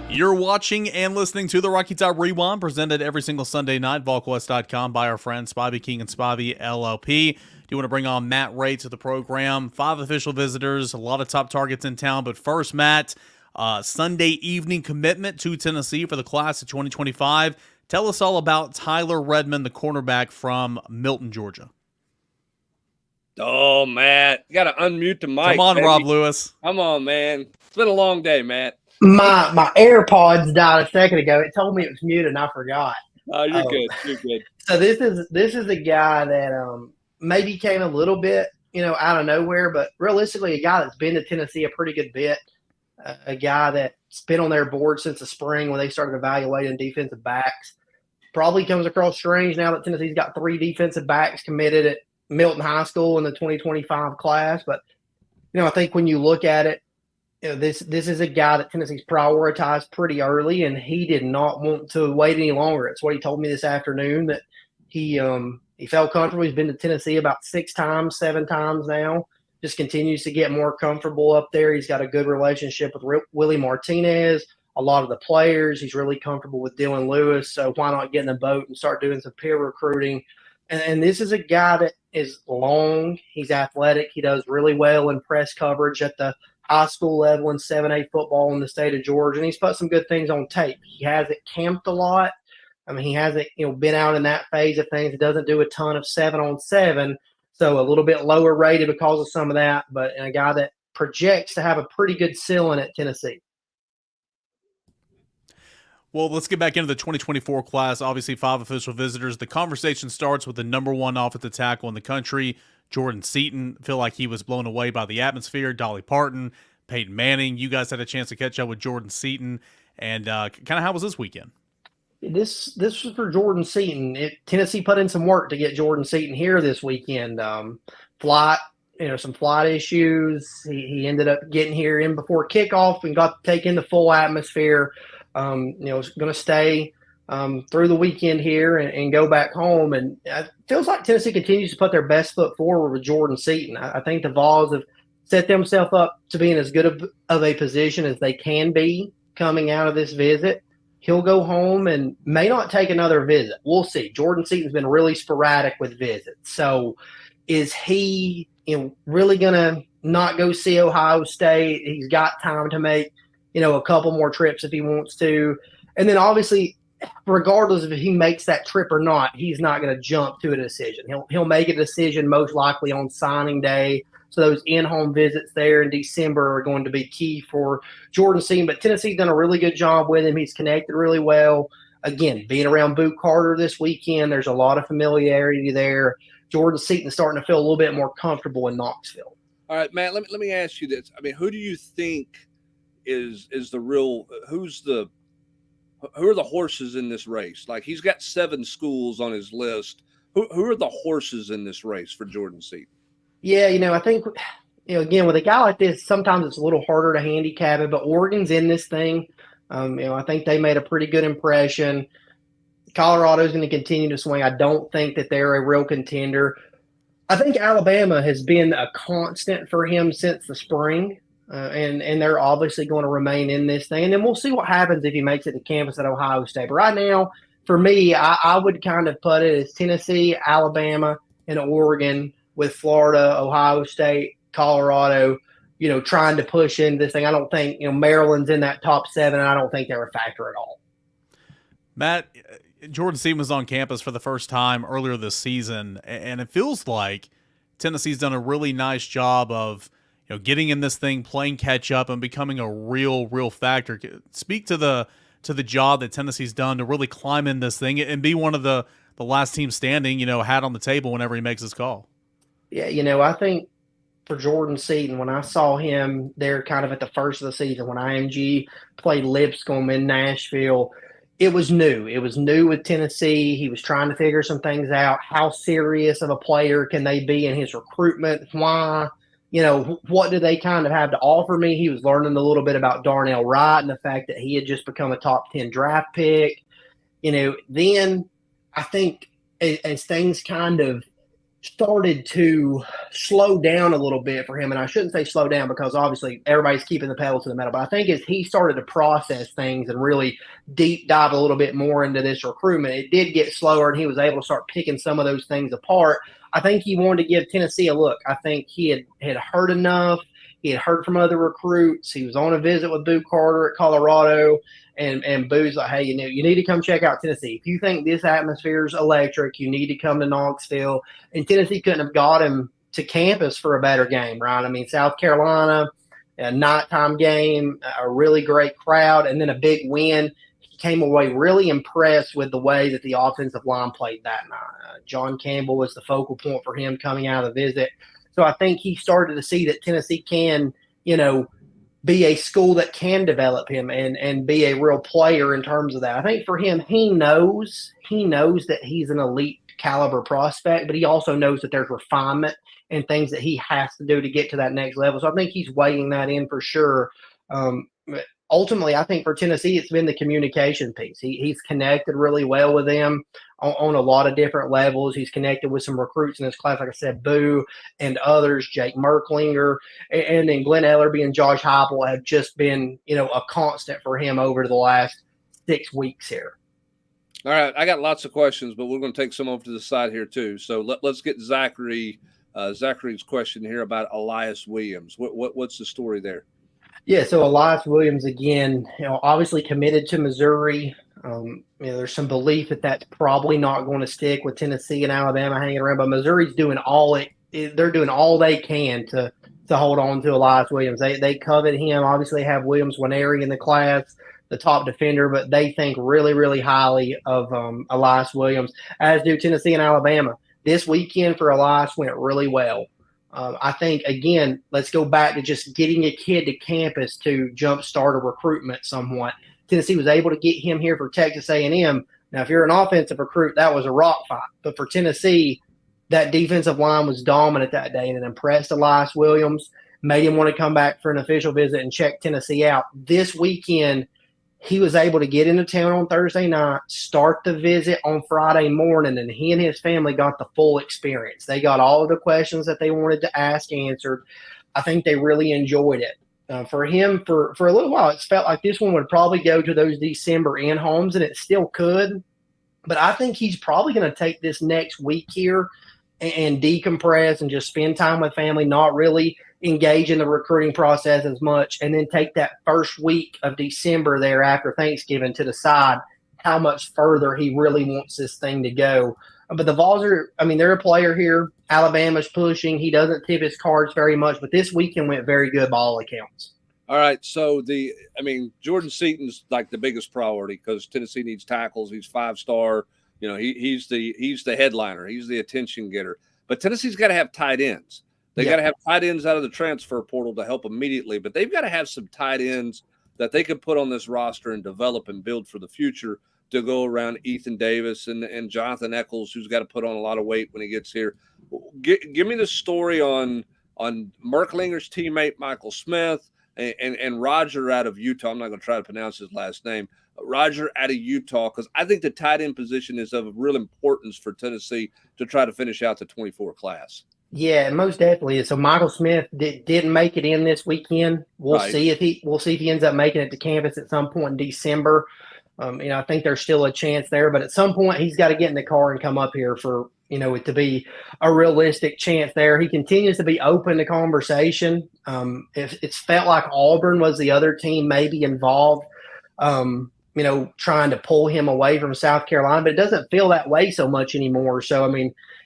[SPEAKER 1] You're watching and listening to the Rocky Top Rewind, presented every single Sunday night, Volquest.com, by our friends Spivey King and Spivey LLP. Do you want to bring on Matt Ray to the program? 5 official visitors, a lot of top targets in town. But first, Matt, Sunday evening commitment to Tennessee for the class of 2025. Tell us all about Tyler Redmond, the cornerback from Milton, Georgia.
[SPEAKER 2] Oh, Matt, you got to unmute the mic.
[SPEAKER 1] Come on,
[SPEAKER 2] baby.
[SPEAKER 1] Rob Lewis.
[SPEAKER 2] Come on, man. It's been a long day, Matt.
[SPEAKER 3] My AirPods died a second ago. It told me it was muted, and I forgot.
[SPEAKER 2] Oh, you're good. You're good.
[SPEAKER 3] So this is a guy that maybe came a little bit, out of nowhere, but realistically, a guy that's been to Tennessee a pretty good bit. A guy that's been on their board since the spring when they started evaluating defensive backs. Probably comes across strange now that Tennessee's got 3 defensive backs committed at Milton High School in the 2025 class. But, I think when you look at it, this is a guy that Tennessee's prioritized pretty early, and he did not want to wait any longer. It's what he told me this afternoon, that he felt comfortable. He's been to Tennessee about 6 times, 7 times now. Just continues to get more comfortable up there. He's got a good relationship with Willie Martinez, a lot of the players. He's really comfortable with Dylan Lewis, so why not get in the boat and start doing some peer recruiting? And this is a guy that is long. He's athletic. He does really well in press coverage at the high school level in 7A football in the state of Georgia, and he's put some good things on tape. He hasn't camped a lot. I mean, he hasn't been out in that phase of things. He doesn't do a ton of 7-on-7, so a little bit lower rated because of some of that, but a guy that projects to have a pretty good ceiling at Tennessee.
[SPEAKER 1] Well, let's get back into the 2024 class. Obviously, 5 official visitors. The conversation starts with the number 1 offensive tackle in the country, Jordan Seaton. Feel like he was blown away by the atmosphere. Dolly Parton, Peyton Manning. You guys had a chance to catch up with Jordan Seaton. And kind of how was this weekend?
[SPEAKER 3] This was for Jordan Seaton. Tennessee put in some work to get Jordan Seaton here this weekend. Some flight issues. He ended up getting here in before kickoff and got to take in the full atmosphere. Was going to stay through the weekend here and go back home. And it feels like Tennessee continues to put their best foot forward with Jordan Seaton. I think the Vols have set themselves up to be in as good of a position as they can be coming out of this visit. He'll go home and may not take another visit. We'll see. Jordan Seaton's been really sporadic with visits. So is he really going to not go see Ohio State? He's got time to make, a couple more trips if he wants to. And then obviously, regardless of if he makes that trip or not, he's not going to jump to a decision. He'll make a decision most likely on signing day. So those in-home visits there in December are going to be key for Jordan Seaton. But Tennessee's done a really good job with him. He's connected really well. Again, being around Boot Carter this weekend, there's a lot of familiarity there. Jordan Seaton's starting to feel a little bit more comfortable in Knoxville.
[SPEAKER 2] All right, Matt, let me ask you this. I mean, who do you think is the real – who are the horses in this race? Like, he's got 7 schools on his list. Who are the horses in this race for Jordan Seaton?
[SPEAKER 3] Yeah, I think, again, with a guy like this, sometimes it's a little harder to handicap it, but Oregon's in this thing. I think they made a pretty good impression. Colorado's going to continue to swing. I don't think that they're a real contender. I think Alabama has been a constant for him since the spring, and they're obviously going to remain in this thing. And then we'll see what happens if he makes it to campus at Ohio State. But right now, for me, I would kind of put it as Tennessee, Alabama, and Oregon, with Florida, Ohio State, Colorado, trying to push into this thing. I don't think, Maryland's in that top 7, and I don't think they're a factor at all.
[SPEAKER 1] Matt, Jordan Seaton was on campus for the first time earlier this season, and it feels like Tennessee's done a really nice job of, getting in this thing, playing catch up, and becoming a real factor. Speak to the job that Tennessee's done to really climb in this thing and be one of the last team standing, hat on the table whenever he makes his call.
[SPEAKER 3] Yeah, I think for Jordan Seaton, when I saw him there kind of at the first of the season, when IMG played Lipscomb in Nashville, it was new. It was new with Tennessee. He was trying to figure some things out. How serious of a player can they be in his recruitment? Why? What do they kind of have to offer me? He was learning a little bit about Darnell Wright and the fact that he had just become a top 10 draft pick. Then I think as things kind of started to slow down a little bit for him, and I shouldn't say slow down because obviously everybody's keeping the pedal to the metal, but I think as he started to process things and really deep dive a little bit more into this recruitment, it did get slower and he was able to start picking some of those things apart. I think he wanted to give Tennessee a look. I think he had heard enough. He had heard from other recruits. He was on a visit with Boot Carter at Colorado, and Boo's like, hey, you need to come check out Tennessee. If you think this atmosphere is electric, you need to come to Knoxville. And Tennessee couldn't have got him to campus for a better game, right? I mean, South Carolina, a nighttime game, a really great crowd, and then a big win. He came away really impressed with the way that the offensive line played that night. John Campbell was the focal point for him coming out of the visit. So I think he started to see that Tennessee can, be a school that can develop him and be a real player in terms of that. I think for him, he knows that he's an elite caliber prospect, but he also knows that there's refinement and things that he has to do to get to that next level. So I think he's weighing that in for sure. Ultimately, I think for Tennessee, it's been the communication piece. He's connected really well with them on a lot of different levels. He's connected with some recruits in this class, like I said, Boo and others, Jake Merklinger, and then Glenn Ellerby and Josh Heupel have just been, a constant for him over the last 6 weeks here.
[SPEAKER 2] All right, I got lots of questions, but we're going to take some over to the side here too. So let's get Zachary's question here about Elias Williams. What's the story there?
[SPEAKER 3] Yeah, so Elias Williams, again, obviously committed to Missouri. There's some belief that that's probably not going to stick with Tennessee and Alabama hanging around, but Missouri's doing they're doing all they can to hold on to Elias Williams. They covet him. Obviously, they have Williams Winery in the class, the top defender, but they think really, really highly of Elias Williams, as do Tennessee and Alabama. This weekend for Elias went really well. I think, again, let's go back to just getting a kid to campus to jumpstart a recruitment somewhat. Tennessee was able to get him here for Texas A&M. Now, if you're an offensive recruit, that was a rock fight. But for Tennessee, that defensive line was dominant that day, and it impressed Elias Williams, made him want to come back for an official visit and check Tennessee out. This weekend, he was able to get into town on Thursday night, start the visit on Friday morning, and he and his family got the full experience. They got all of the questions that they wanted to ask answered. I think they really enjoyed it. For him, for a little while, it felt like this one would probably go to those December in-homes, and it still could. But I think he's probably going to take this next week here and decompress and just spend time with family, not really engage in the recruiting process as much, and then take that first week of December there after Thanksgiving to decide how much further he really wants this thing to go. But the Vols they're a player here. Alabama's pushing. He doesn't tip his cards very much, but this weekend went very good by all accounts.
[SPEAKER 2] All right, so Jordan Seaton's like the biggest priority because Tennessee needs tackles. He's 5-star. He's the headliner. He's the attention getter. But Tennessee's got to have tight ends. They got to have tight ends out of the transfer portal to help immediately, but they've got to have some tight ends that they can put on this roster and develop and build for the future to go around Ethan Davis and Jonathan Eccles, who's got to put on a lot of weight when he gets here. Give me the story on Merklinger's teammate Michael Smith and Roger out of Utah. I'm not going to try to pronounce his last name. Roger out of Utah, because I think the tight end position is of real importance for Tennessee to try to finish out the 24 class.
[SPEAKER 3] Yeah, most definitely. So Michael Smith didn't make it in this weekend. We'll see if he ends up making it to campus at some point in December. I think there's still a chance there, but at some point he's got to get in the car and come up here for it to be a realistic chance there. He continues to be open to conversation. It's felt like Auburn was the other team maybe involved, trying to pull him away from South Carolina, but it doesn't feel that way so much anymore. So,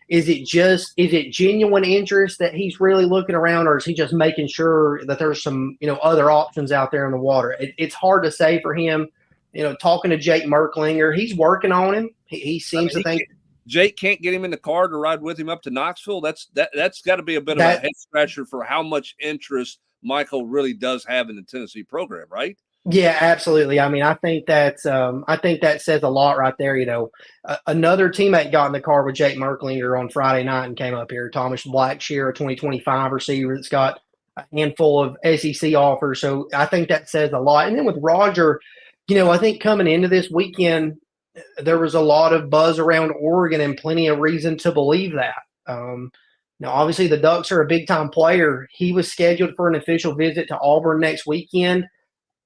[SPEAKER 3] is it genuine interest that he's really looking around, or is he just making sure that there's some, other options out there in the water? It's hard to say for him. Talking to Jake Merklinger, he's working on him. He seems to think
[SPEAKER 2] Jake can't get him in the car to ride with him up to Knoxville. That's got to be a bit of a head scratcher for how much interest Michael really does have in the Tennessee program, right?
[SPEAKER 3] Yeah, absolutely. I think that says a lot right there. Another teammate got in the car with Jake Merklinger on Friday night and came up here. Thomas Blackshear, a 2025 receiver that's got a handful of SEC offers. So I think that says a lot. And then with Roger, I think coming into this weekend, there was a lot of buzz around Oregon and plenty of reason to believe that. Now, obviously, the Ducks are a big-time player. He was scheduled for an official visit to Auburn next weekend.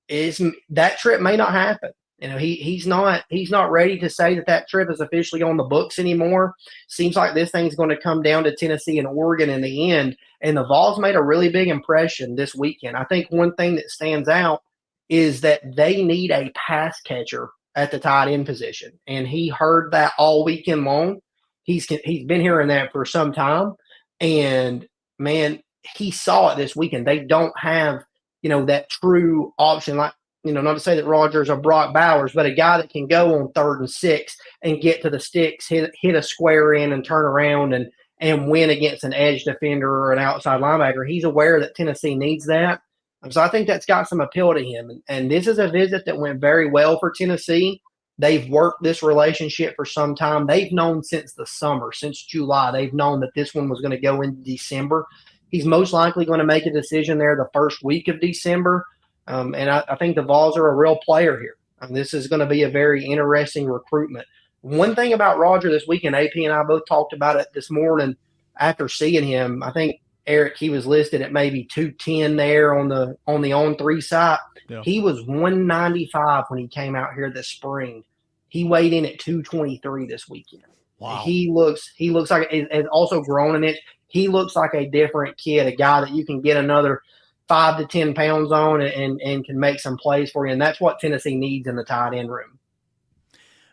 [SPEAKER 3] That trip may not happen. He's not ready to say that trip is officially on the books anymore. Seems like this thing's going to come down to Tennessee and Oregon in the end. And the Vols made a really big impression this weekend. I think one thing that stands out is that they need a pass catcher at the tight end position. And he heard that all weekend long. He's been hearing that for some time. And man, he saw it this weekend. They don't have, that true option like, not to say that Rogers or Brock Bowers, but a guy that can go on 3rd and 6 and get to the sticks, hit a square in and turn around and win against an edge defender or an outside linebacker. He's aware that Tennessee needs that. So I think that's got some appeal to him. And this is a visit that went very well for Tennessee. They've worked this relationship for some time. They've known since the summer, since July, they've known that this one was going to go in December. He's most likely going to make a decision there the first week of December. And I think the Vols are a real player here. This is going to be a very interesting recruitment. One thing about Roger this weekend, AP and I both talked about it this morning after seeing him. I think, Eric, he was listed at maybe 210 there on the on-3 side. Yeah. He was 195 when he came out here this spring. He weighed in at 223 this weekend. Wow. He looks like, and also grown in it, he looks like a different kid, a guy that you can get another 5 to 10 pounds on and can make some plays for you. And that's what Tennessee needs in the tight end room.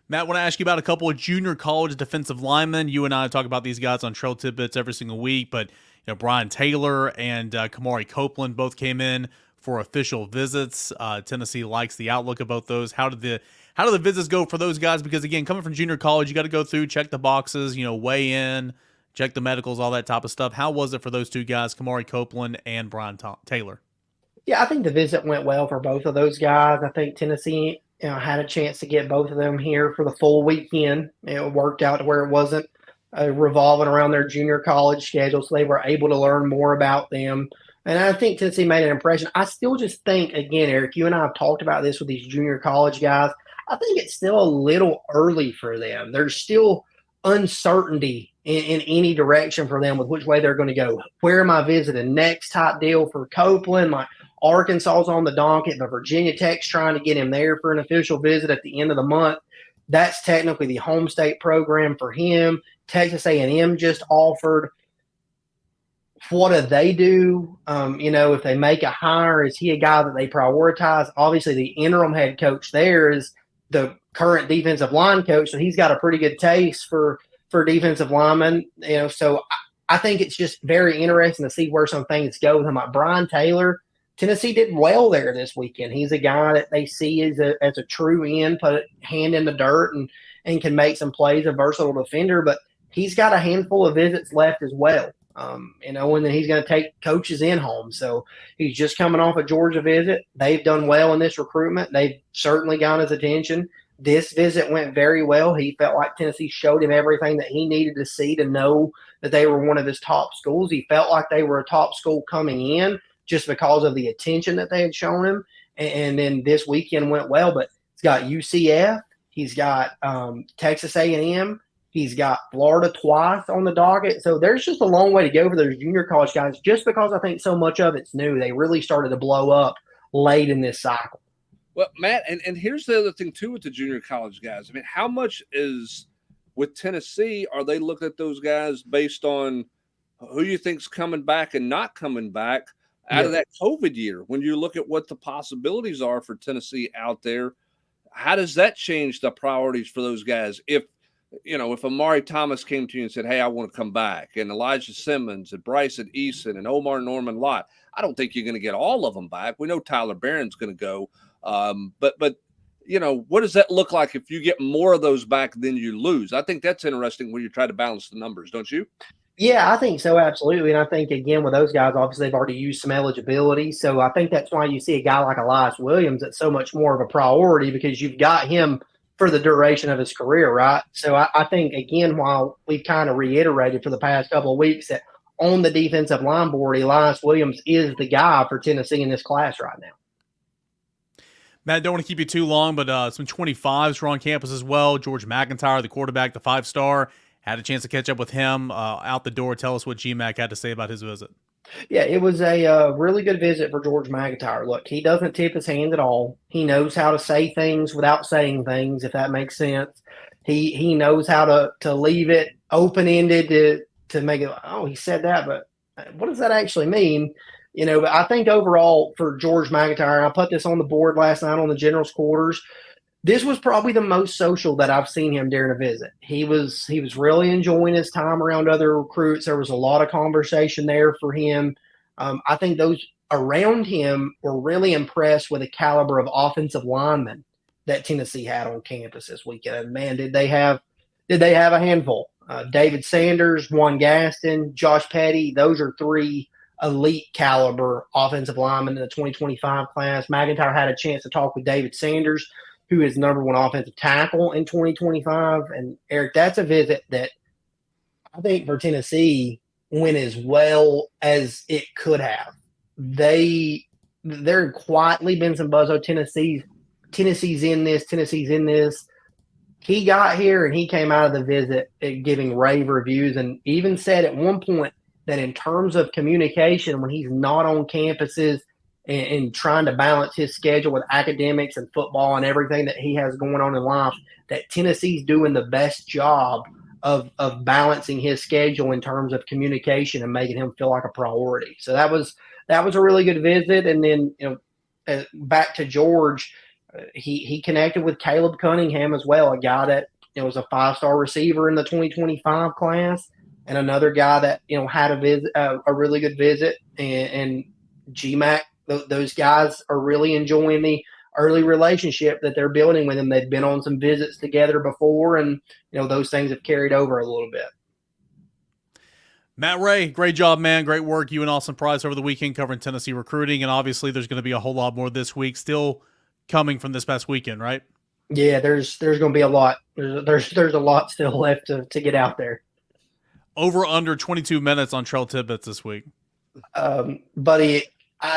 [SPEAKER 1] Matt, I want to ask you about a couple of junior college defensive linemen. You and I talk about these guys on Trail Tidbits every single week, but Brian Taylor and Kamari Copeland both came in for official visits. Tennessee likes the outlook of both those. How did the visits go for those guys? Because again, coming from junior college, you got to go through, check the boxes, weigh in, check the medicals, all that type of stuff. How was it for those two guys, Kamari Copeland and Brian Taylor?
[SPEAKER 3] Yeah, I think the visit went well for both of those guys. I think Tennessee had a chance to get both of them here for the full weekend. It worked out to where it wasn't revolving around their junior college schedule, so they were able to learn more about them. And I think Tennessee made an impression. I still just think, again, Eric, you and I have talked about this with these junior college guys. I think it's still a little early for them. There's still uncertainty in any direction for them with which way they're going to go. Where am I visiting next type deal for Copeland? My Arkansas's on the docket, but Virginia Tech's trying to get him there for an official visit at the end of the month. That's technically the home state program for him. Texas A&M just offered. What do they do? If they make a hire, is he a guy that they prioritize? Obviously, the interim head coach there is the current defensive line coach, so he's got a pretty good taste for defensive linemen. So I think it's just very interesting to see where some things go with him. Like Brian Taylor, Tennessee did well there this weekend. He's a guy that they see as a true end, put a hand in the dirt and can make some plays, a versatile defender. But he's got a handful of visits left as well. And then he's going to take coaches in home. So he's just coming off a Georgia visit. They've done well in this recruitment. They've certainly got his attention. This visit went very well. He felt like Tennessee showed him everything that he needed to see to know that they were one of his top schools. He felt like they were a top school coming in just because of the attention that they had shown him. And then this weekend went well. But he's got UCF. He's got Texas A&M. He's got Florida twice on the docket. So there's just a long way to go for those junior college guys just because I think so much of it's new. They really started to blow up late in this cycle.
[SPEAKER 2] Well, Matt, and here's the other thing, too, with the junior college guys. I mean, how much is with Tennessee, are they looking at those guys based on who you think's coming back and not coming back out of that COVID year? When you look at what the possibilities are for Tennessee out there, how does that change the priorities for those guys? If Amari Thomas came to you and said, hey, I want to come back, and Elijah Simmons and Bryson Eason and Omar Norman Lott, I don't think you're going to get all of them back. We know Tyler Barron's going to go. But what does that look like if you get more of those back than you lose? I think that's interesting when you try to balance the numbers, don't you?
[SPEAKER 3] Yeah, I think so, absolutely. And I think, again, with those guys, obviously they've already used some eligibility. So I think that's why you see a guy like Elias Williams that's so much more of a priority because you've got him for the duration of his career, right? So I think, again, while we've kind of reiterated for the past couple of weeks that on the defensive line board, Elias Williams is the guy for Tennessee in this class right now.
[SPEAKER 1] Matt, don't want to keep you too long, but some 25s were on campus as well. George McIntyre, the quarterback, the 5-star, had a chance to catch up with him out the door. Tell us what GMAC had to say about his visit.
[SPEAKER 3] Yeah, it was a really good visit for George McIntyre. Look, he doesn't tip his hand at all. He knows how to say things without saying things, if that makes sense. He knows how to leave it open-ended to make it, oh, he said that, but what does that actually mean? But I think overall for George McIntyre, I put this on the board last night on the general's quarters, this was probably the most social that I've seen him during a visit. He was really enjoying his time around other recruits. There was a lot of conversation there for him. I think those around him were really impressed with the caliber of offensive linemen that Tennessee had on campus this weekend. And man, did they have a handful? David Sanders, Juan Gaston, Josh Petty. Those are three elite caliber offensive linemen in the 2025 class. McIntyre had a chance to talk with David Sanders, who is number one offensive tackle in 2025. And Eric, that's a visit that I think for Tennessee went as well as it could have. There quietly been some buzz. Oh, Tennessee's in this. He got here and he came out of the visit giving rave reviews and even said at one point that in terms of communication, when he's not on campuses and trying to balance his schedule with academics and football and everything that he has going on in life, that Tennessee's doing the best job of balancing his schedule in terms of communication and making him feel like a priority. So that was a really good visit. And then, back to George, he connected with Caleb Cunningham as well, a guy that was a 5-star receiver in the 2025 class, and another guy that had a really good visit. And GMAC, those guys are really enjoying the early relationship that they're building with him. They've been on some visits together before, and those things have carried over a little bit.
[SPEAKER 1] Matt Ray, great job, man. Great work. You and Austin Price over the weekend covering Tennessee recruiting, and obviously there's going to be a whole lot more this week still coming from this past weekend, right?
[SPEAKER 3] Yeah, there's going to be a lot. There's a lot still left to get out there.
[SPEAKER 1] Over under 22 minutes on Trail Tidbits this week.
[SPEAKER 3] Buddy,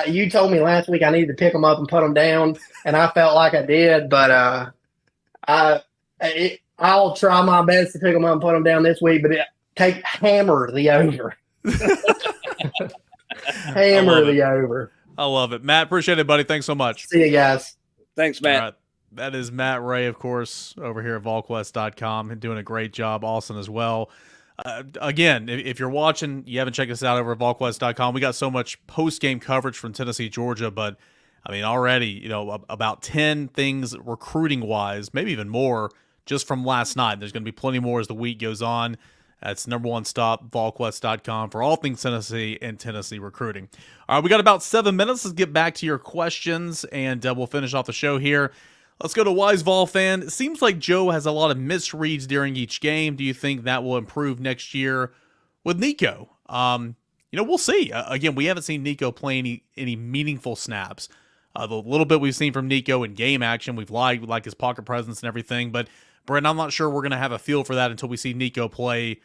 [SPEAKER 3] you told me last week I needed to pick them up and put them down, and I felt like I did, but I'll try my best to pick them up and put them down this week, but hammer the over. Hammer the over.
[SPEAKER 1] I love it. Matt, appreciate it, buddy. Thanks so much.
[SPEAKER 3] See you guys.
[SPEAKER 2] Thanks, Matt.
[SPEAKER 1] All right. That is Matt Ray, of course, over here at Volquest.com, and doing a great job. Austin as well. Again, if you're watching, you haven't checked us out over at Volquest.com. We got so much post-game coverage from Tennessee, Georgia, but I mean, already, about 10 things recruiting-wise, maybe even more, just from last night. There's going to be plenty more as the week goes on. That's number one stop, Volquest.com, for all things Tennessee and Tennessee recruiting. All right, we got about 7 minutes. Let's get back to your questions, and we'll finish off the show here. Let's go to Wise Vol Fan. It seems like Joe has a lot of misreads during each game. Do you think that will improve next year with Nico? We'll see. Again, we haven't seen Nico play any meaningful snaps. The little bit we've seen from Nico in game action, we've liked his pocket presence and everything. But, Brent, I'm not sure we're going to have a feel for that until we see Nico play,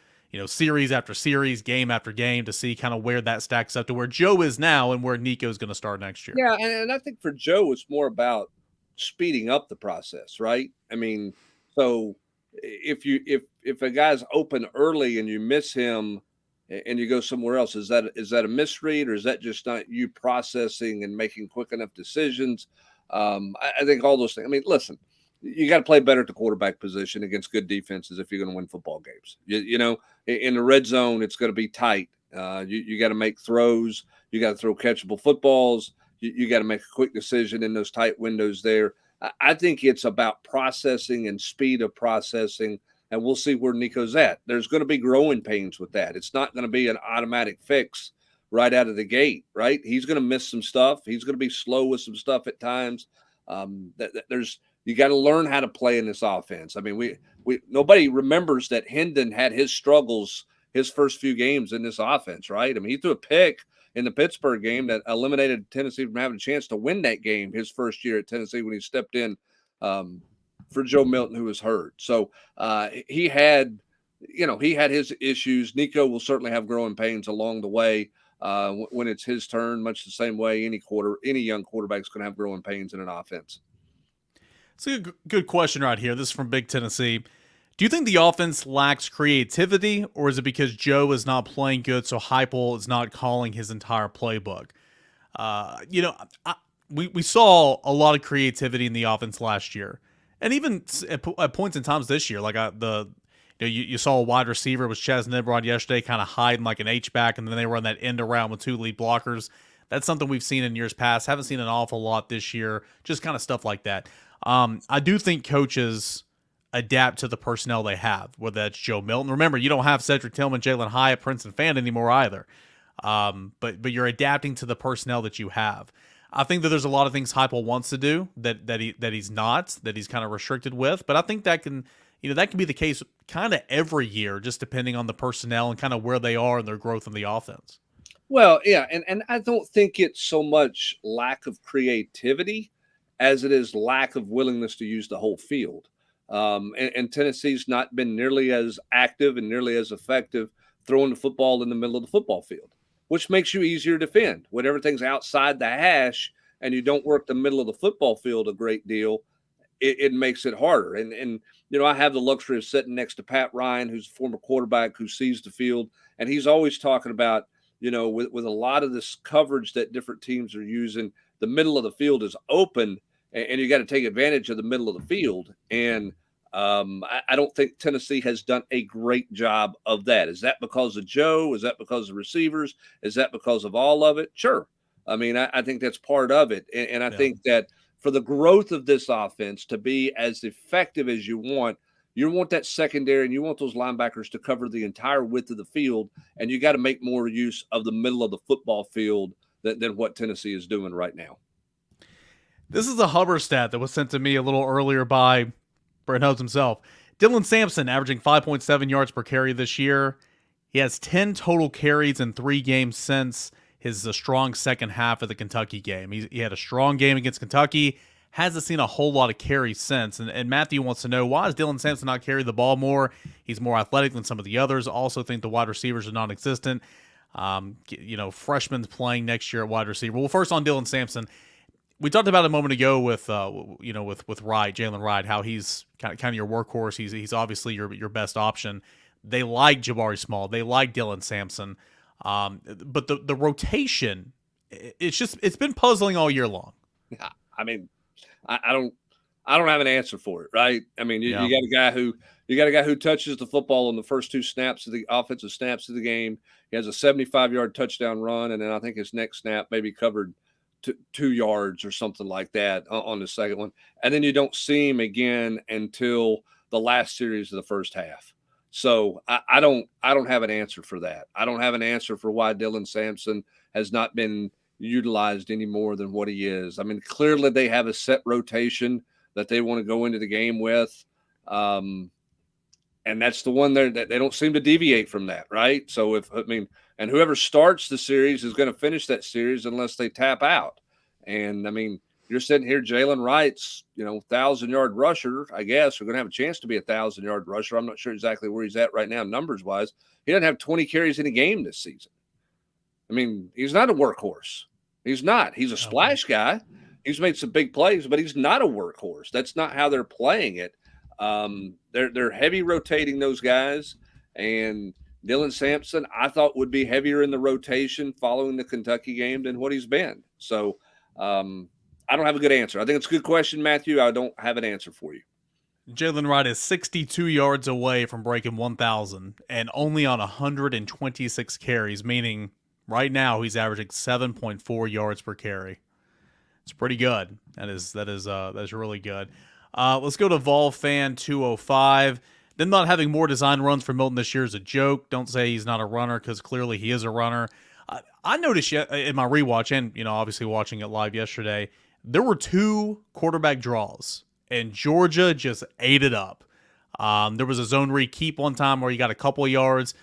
[SPEAKER 1] series after series, game after game, to see kind of where that stacks up to where Joe is now and where Nico's going to start next year.
[SPEAKER 2] Yeah, and I think for Joe, it's more about speeding up the process, right? I mean, so if a guy's open early and you miss him and you go somewhere else, is that a misread, or is that just not you processing and making quick enough decisions? I think all those things. I mean, listen, you got to play better at the quarterback position against good defenses if you're going to win football games. In the red zone, it's going to be tight. You got to make throws. You got to throw catchable footballs. You got to make a quick decision in those tight windows there. I think it's about processing and speed of processing, and we'll see where Nico's at. There's going to be growing pains with that. It's not going to be an automatic fix right out of the gate, right? He's going to miss some stuff. He's going to be slow with some stuff at times. You got to learn how to play in this offense. I mean, we nobody remembers that Hendon had his struggles his first few games in this offense, right? I mean, he threw a pick in the Pittsburgh game that eliminated Tennessee from having a chance to win that game his first year at Tennessee when he stepped in for Joe Milton, who was hurt. So he had his issues. Nico will certainly have growing pains along the way when it's his turn, much the same way any young quarterback is going to have growing pains in an offense.
[SPEAKER 1] It's a good question right here. This is from Big Tennessee. Do you think the offense lacks creativity, or is it because Joe is not playing good, so Heupel is not calling his entire playbook? We saw a lot of creativity in the offense last year, and even at points in times this year. Like you saw a wide receiver was Chaz Nimrod yesterday, kind of hiding like an H-back, and then they run that end around with two lead blockers. That's something we've seen in years past. Haven't seen an awful lot this year. Just kind of stuff like that. I do think coaches adapt to the personnel they have, whether that's Joe Milton. Remember, you don't have Cedric Tillman, Jalen Hyatt, Princeton Fan anymore either. But you're adapting to the personnel that you have. I think that there's a lot of things Heupel wants to do that he's kind of restricted with. But I think that can be the case kind of every year, just depending on the personnel and kind of where they are and their growth in the offense.
[SPEAKER 2] Well, yeah, and I don't think it's so much lack of creativity as it is lack of willingness to use the whole field. And Tennessee's not been nearly as active and nearly as effective throwing the football in the middle of the football field, which makes you easier to defend. When everything's outside the hash and you don't work the middle of the football field a great deal, it makes it harder. And I have the luxury of sitting next to Pat Ryan, who's a former quarterback who sees the field, and he's always talking about, with a lot of this coverage that different teams are using, the middle of the field is open, and you got to take advantage of the middle of the field. And I don't think Tennessee has done a great job of that. Is that because of Joe? Is that because of receivers? Is that because of all of it? Sure. I mean, I think that's part of it. And I think that for the growth of this offense to be as effective as you want that secondary and you want those linebackers to cover the entire width of the field, and you got to make more use of the middle of the football field than what Tennessee is doing right now.
[SPEAKER 1] This is a Hubbard stat that was sent to me a little earlier by Brent Hubbs himself. Dylan Samson averaging 5.7 yards per carry this year. He has 10 total carries in 3 games since his strong second half of the Kentucky game. He had a strong game against Kentucky. Hasn't seen a whole lot of carries since. And Matthew wants to know, why is Dylan Samson not carry the ball more? He's more athletic than some of the others. Also think the wide receivers are non-existent. Freshmen playing next year at wide receiver. Well, first on Dylan Samson, we talked about it a moment ago with Wright, Jalen Wright, how he's kind of your workhorse. He's obviously your best option. They like Jabari Small. They like Dylan Samson. But the rotation, it's been puzzling all year long.
[SPEAKER 2] Yeah, I mean, I don't have an answer for it, right? I mean, you got a guy who touches the football on the first 2 snaps of the offensive snaps of the game. He has a 75-yard touchdown run, and then I think his next snap maybe covered 2 yards or something like that on the second one. And then you don't see him again until the last series of the first half. So I don't have an answer for that. I don't have an answer for why Dylan Samson has not been utilized any more than what he is. I mean, clearly they have a set rotation that they want to go into the game with. And that's the one that they don't seem to deviate from that, right? So and whoever starts the series is going to finish that series unless they tap out. And I mean, you're sitting here, Jalen Wright's, 1,000-yard rusher, I guess, are going to have a chance to be a 1,000-yard rusher. I'm not sure exactly where he's at right now, numbers-wise. He doesn't have 20 carries in a game this season. I mean, he's not a workhorse. He's not. He's a splash guy. He's made some big plays, but he's not a workhorse. That's not how they're playing it. They're heavy rotating those guys, and Dylan Samson, I thought, would be heavier in the rotation following the Kentucky game than what he's been. So I don't have a good answer. I think it's a good question, Matthew. I don't have an answer for you.
[SPEAKER 1] Jalen Wright is 62 yards away from breaking 1,000 and only on 126 carries, meaning right now he's averaging 7.4 yards per carry. It's pretty good. That is really good. Let's go to Vol Fan 205. Them not having more design runs for Milton this year is a joke. Don't say he's not a runner, because clearly he is a runner. I noticed in my rewatch, and obviously watching it live yesterday, there were 2 quarterback draws, and Georgia just ate it up. There was a zone read keep one time where he got a couple of yards.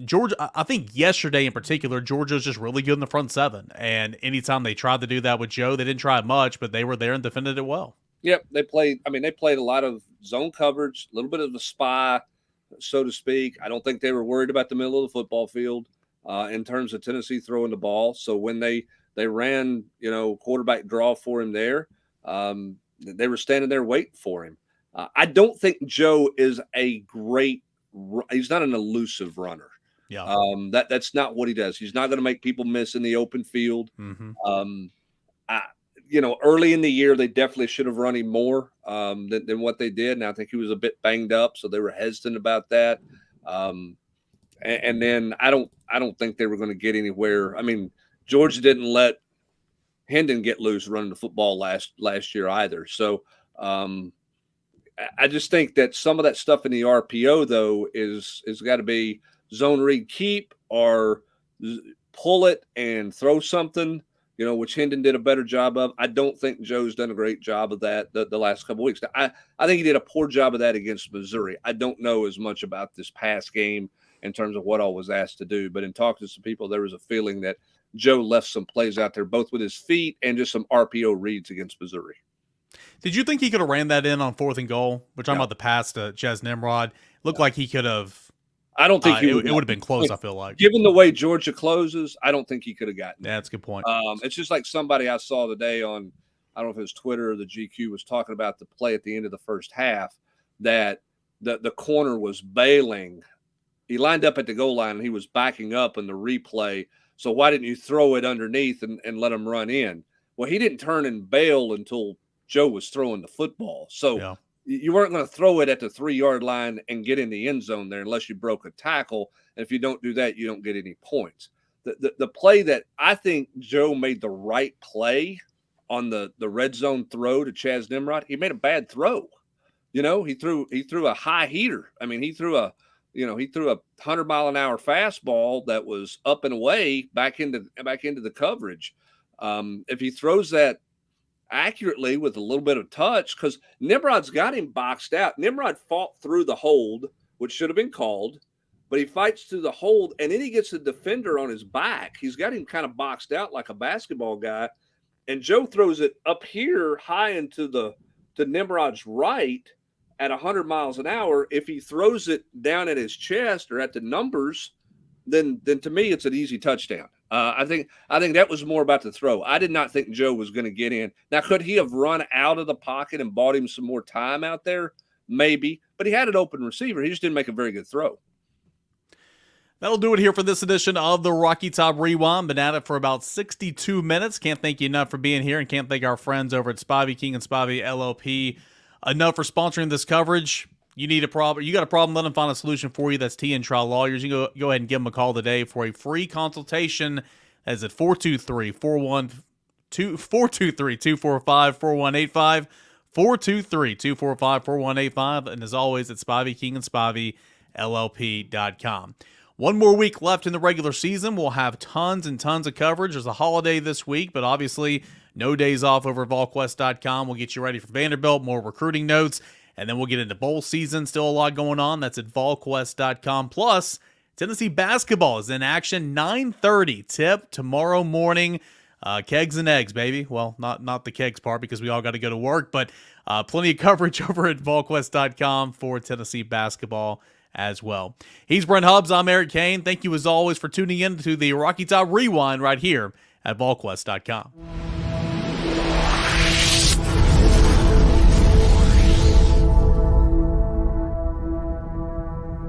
[SPEAKER 1] Georgia, I think yesterday in particular, Georgia's just really good in the front 7. And anytime they tried to do that with Joe, they didn't try much, but they were there and defended it well.
[SPEAKER 2] Yep, they played a lot of zone coverage, a little bit of a spy, so to speak. I don't think they were worried about the middle of the football field in terms of Tennessee throwing the ball. So when they ran, quarterback draw for him there, they were standing there waiting for him. I don't think Joe is he's not an elusive runner.
[SPEAKER 1] Yeah.
[SPEAKER 2] That's not what he does. He's not going to make people miss in the open field.
[SPEAKER 1] Mm-hmm.
[SPEAKER 2] Early in the year, they definitely should have run him more than what they did. And I think he was a bit banged up, so they were hesitant about that. And then I don't think they were going to get anywhere. I mean, Georgia didn't let Hendon get loose running the football last year either. So I just think that some of that stuff in the RPO though is got to be zone read keep or pull it and throw something, which Hendon did a better job of. I don't think Joe's done a great job of that the last couple of weeks. I think he did a poor job of that against Missouri. I don't know as much about this past game in terms of what all was asked to do, but in talking to some people, there was a feeling that Joe left some plays out there, both with his feet and just some RPO reads against Missouri.
[SPEAKER 1] Did you think he could have ran that in on 4th and goal? We're talking about the pass to Ches Nimrod. Looked like he could have.
[SPEAKER 2] I don't think
[SPEAKER 1] it would have been close, I feel like.
[SPEAKER 2] Given the way Georgia closes, I don't think he could have gotten it.
[SPEAKER 1] Yeah, that's a good point.
[SPEAKER 2] It's just like somebody I saw today on, I don't know if it was Twitter or the GQ, was talking about the play at the end of the first half that the corner was bailing. He lined up at the goal line and he was backing up in the replay. So why didn't you throw it underneath and let him run in? Well, he didn't turn and bail until Joe was throwing the football. So you weren't going to throw it at the 3-yard line and get in the end zone there unless you broke a tackle. And if you don't do that, you don't get any points. The play that I think Joe made the right play on the red zone throw to Chaz Nimrod, he made a bad throw. He threw a high heater. I mean, he threw a 100-mile-an-hour fastball that was up and away back into the coverage. If he throws that accurately with a little bit of touch, because Nimrod's got him boxed out. Nimrod fought through the hold, which should have been called, but he fights through the hold, and then he gets the defender on his back. He's got him kind of boxed out like a basketball guy, and Joe throws it up here high to Nimrod's right at 100 miles an hour. If he throws it down at his chest or at the numbers, then to me it's an easy touchdown. I think that was more about the throw. I did not think Joe was going to get in. Now, could he have run out of the pocket and bought him some more time out there? Maybe, but he had an open receiver. He just didn't make a very good throw.
[SPEAKER 1] That'll do it here for this edition of the Rocky Top Rewind. Been at it for about 62 minutes. Can't thank you enough for being here, and can't thank our friends over at Spivey King and Spivey LLP enough for sponsoring this coverage. You got a problem, let them find a solution for you. That's T&N Trial Lawyers. You can go ahead and give them a call today for a free consultation. That's at 423-245-4185, 423-245-4185, and as always, at Spivey King and Spivey LLP.com. One more week left in the regular season. We'll have tons and tons of coverage. There's a holiday this week, but obviously no days off over at Volquest.com. We'll get you ready for Vanderbilt, more recruiting notes, and then we'll get into bowl season. Still a lot going on. That's at Volquest.com. Plus, Tennessee basketball is in action. 9:30 tip tomorrow morning. Kegs and eggs, baby. Well, not the kegs part because we all got to go to work, but plenty of coverage over at Volquest.com for Tennessee basketball as well. He's Brent Hubbs. I'm Eric Kane. Thank you as always for tuning in to the Rocky Top Rewind right here at Volquest.com.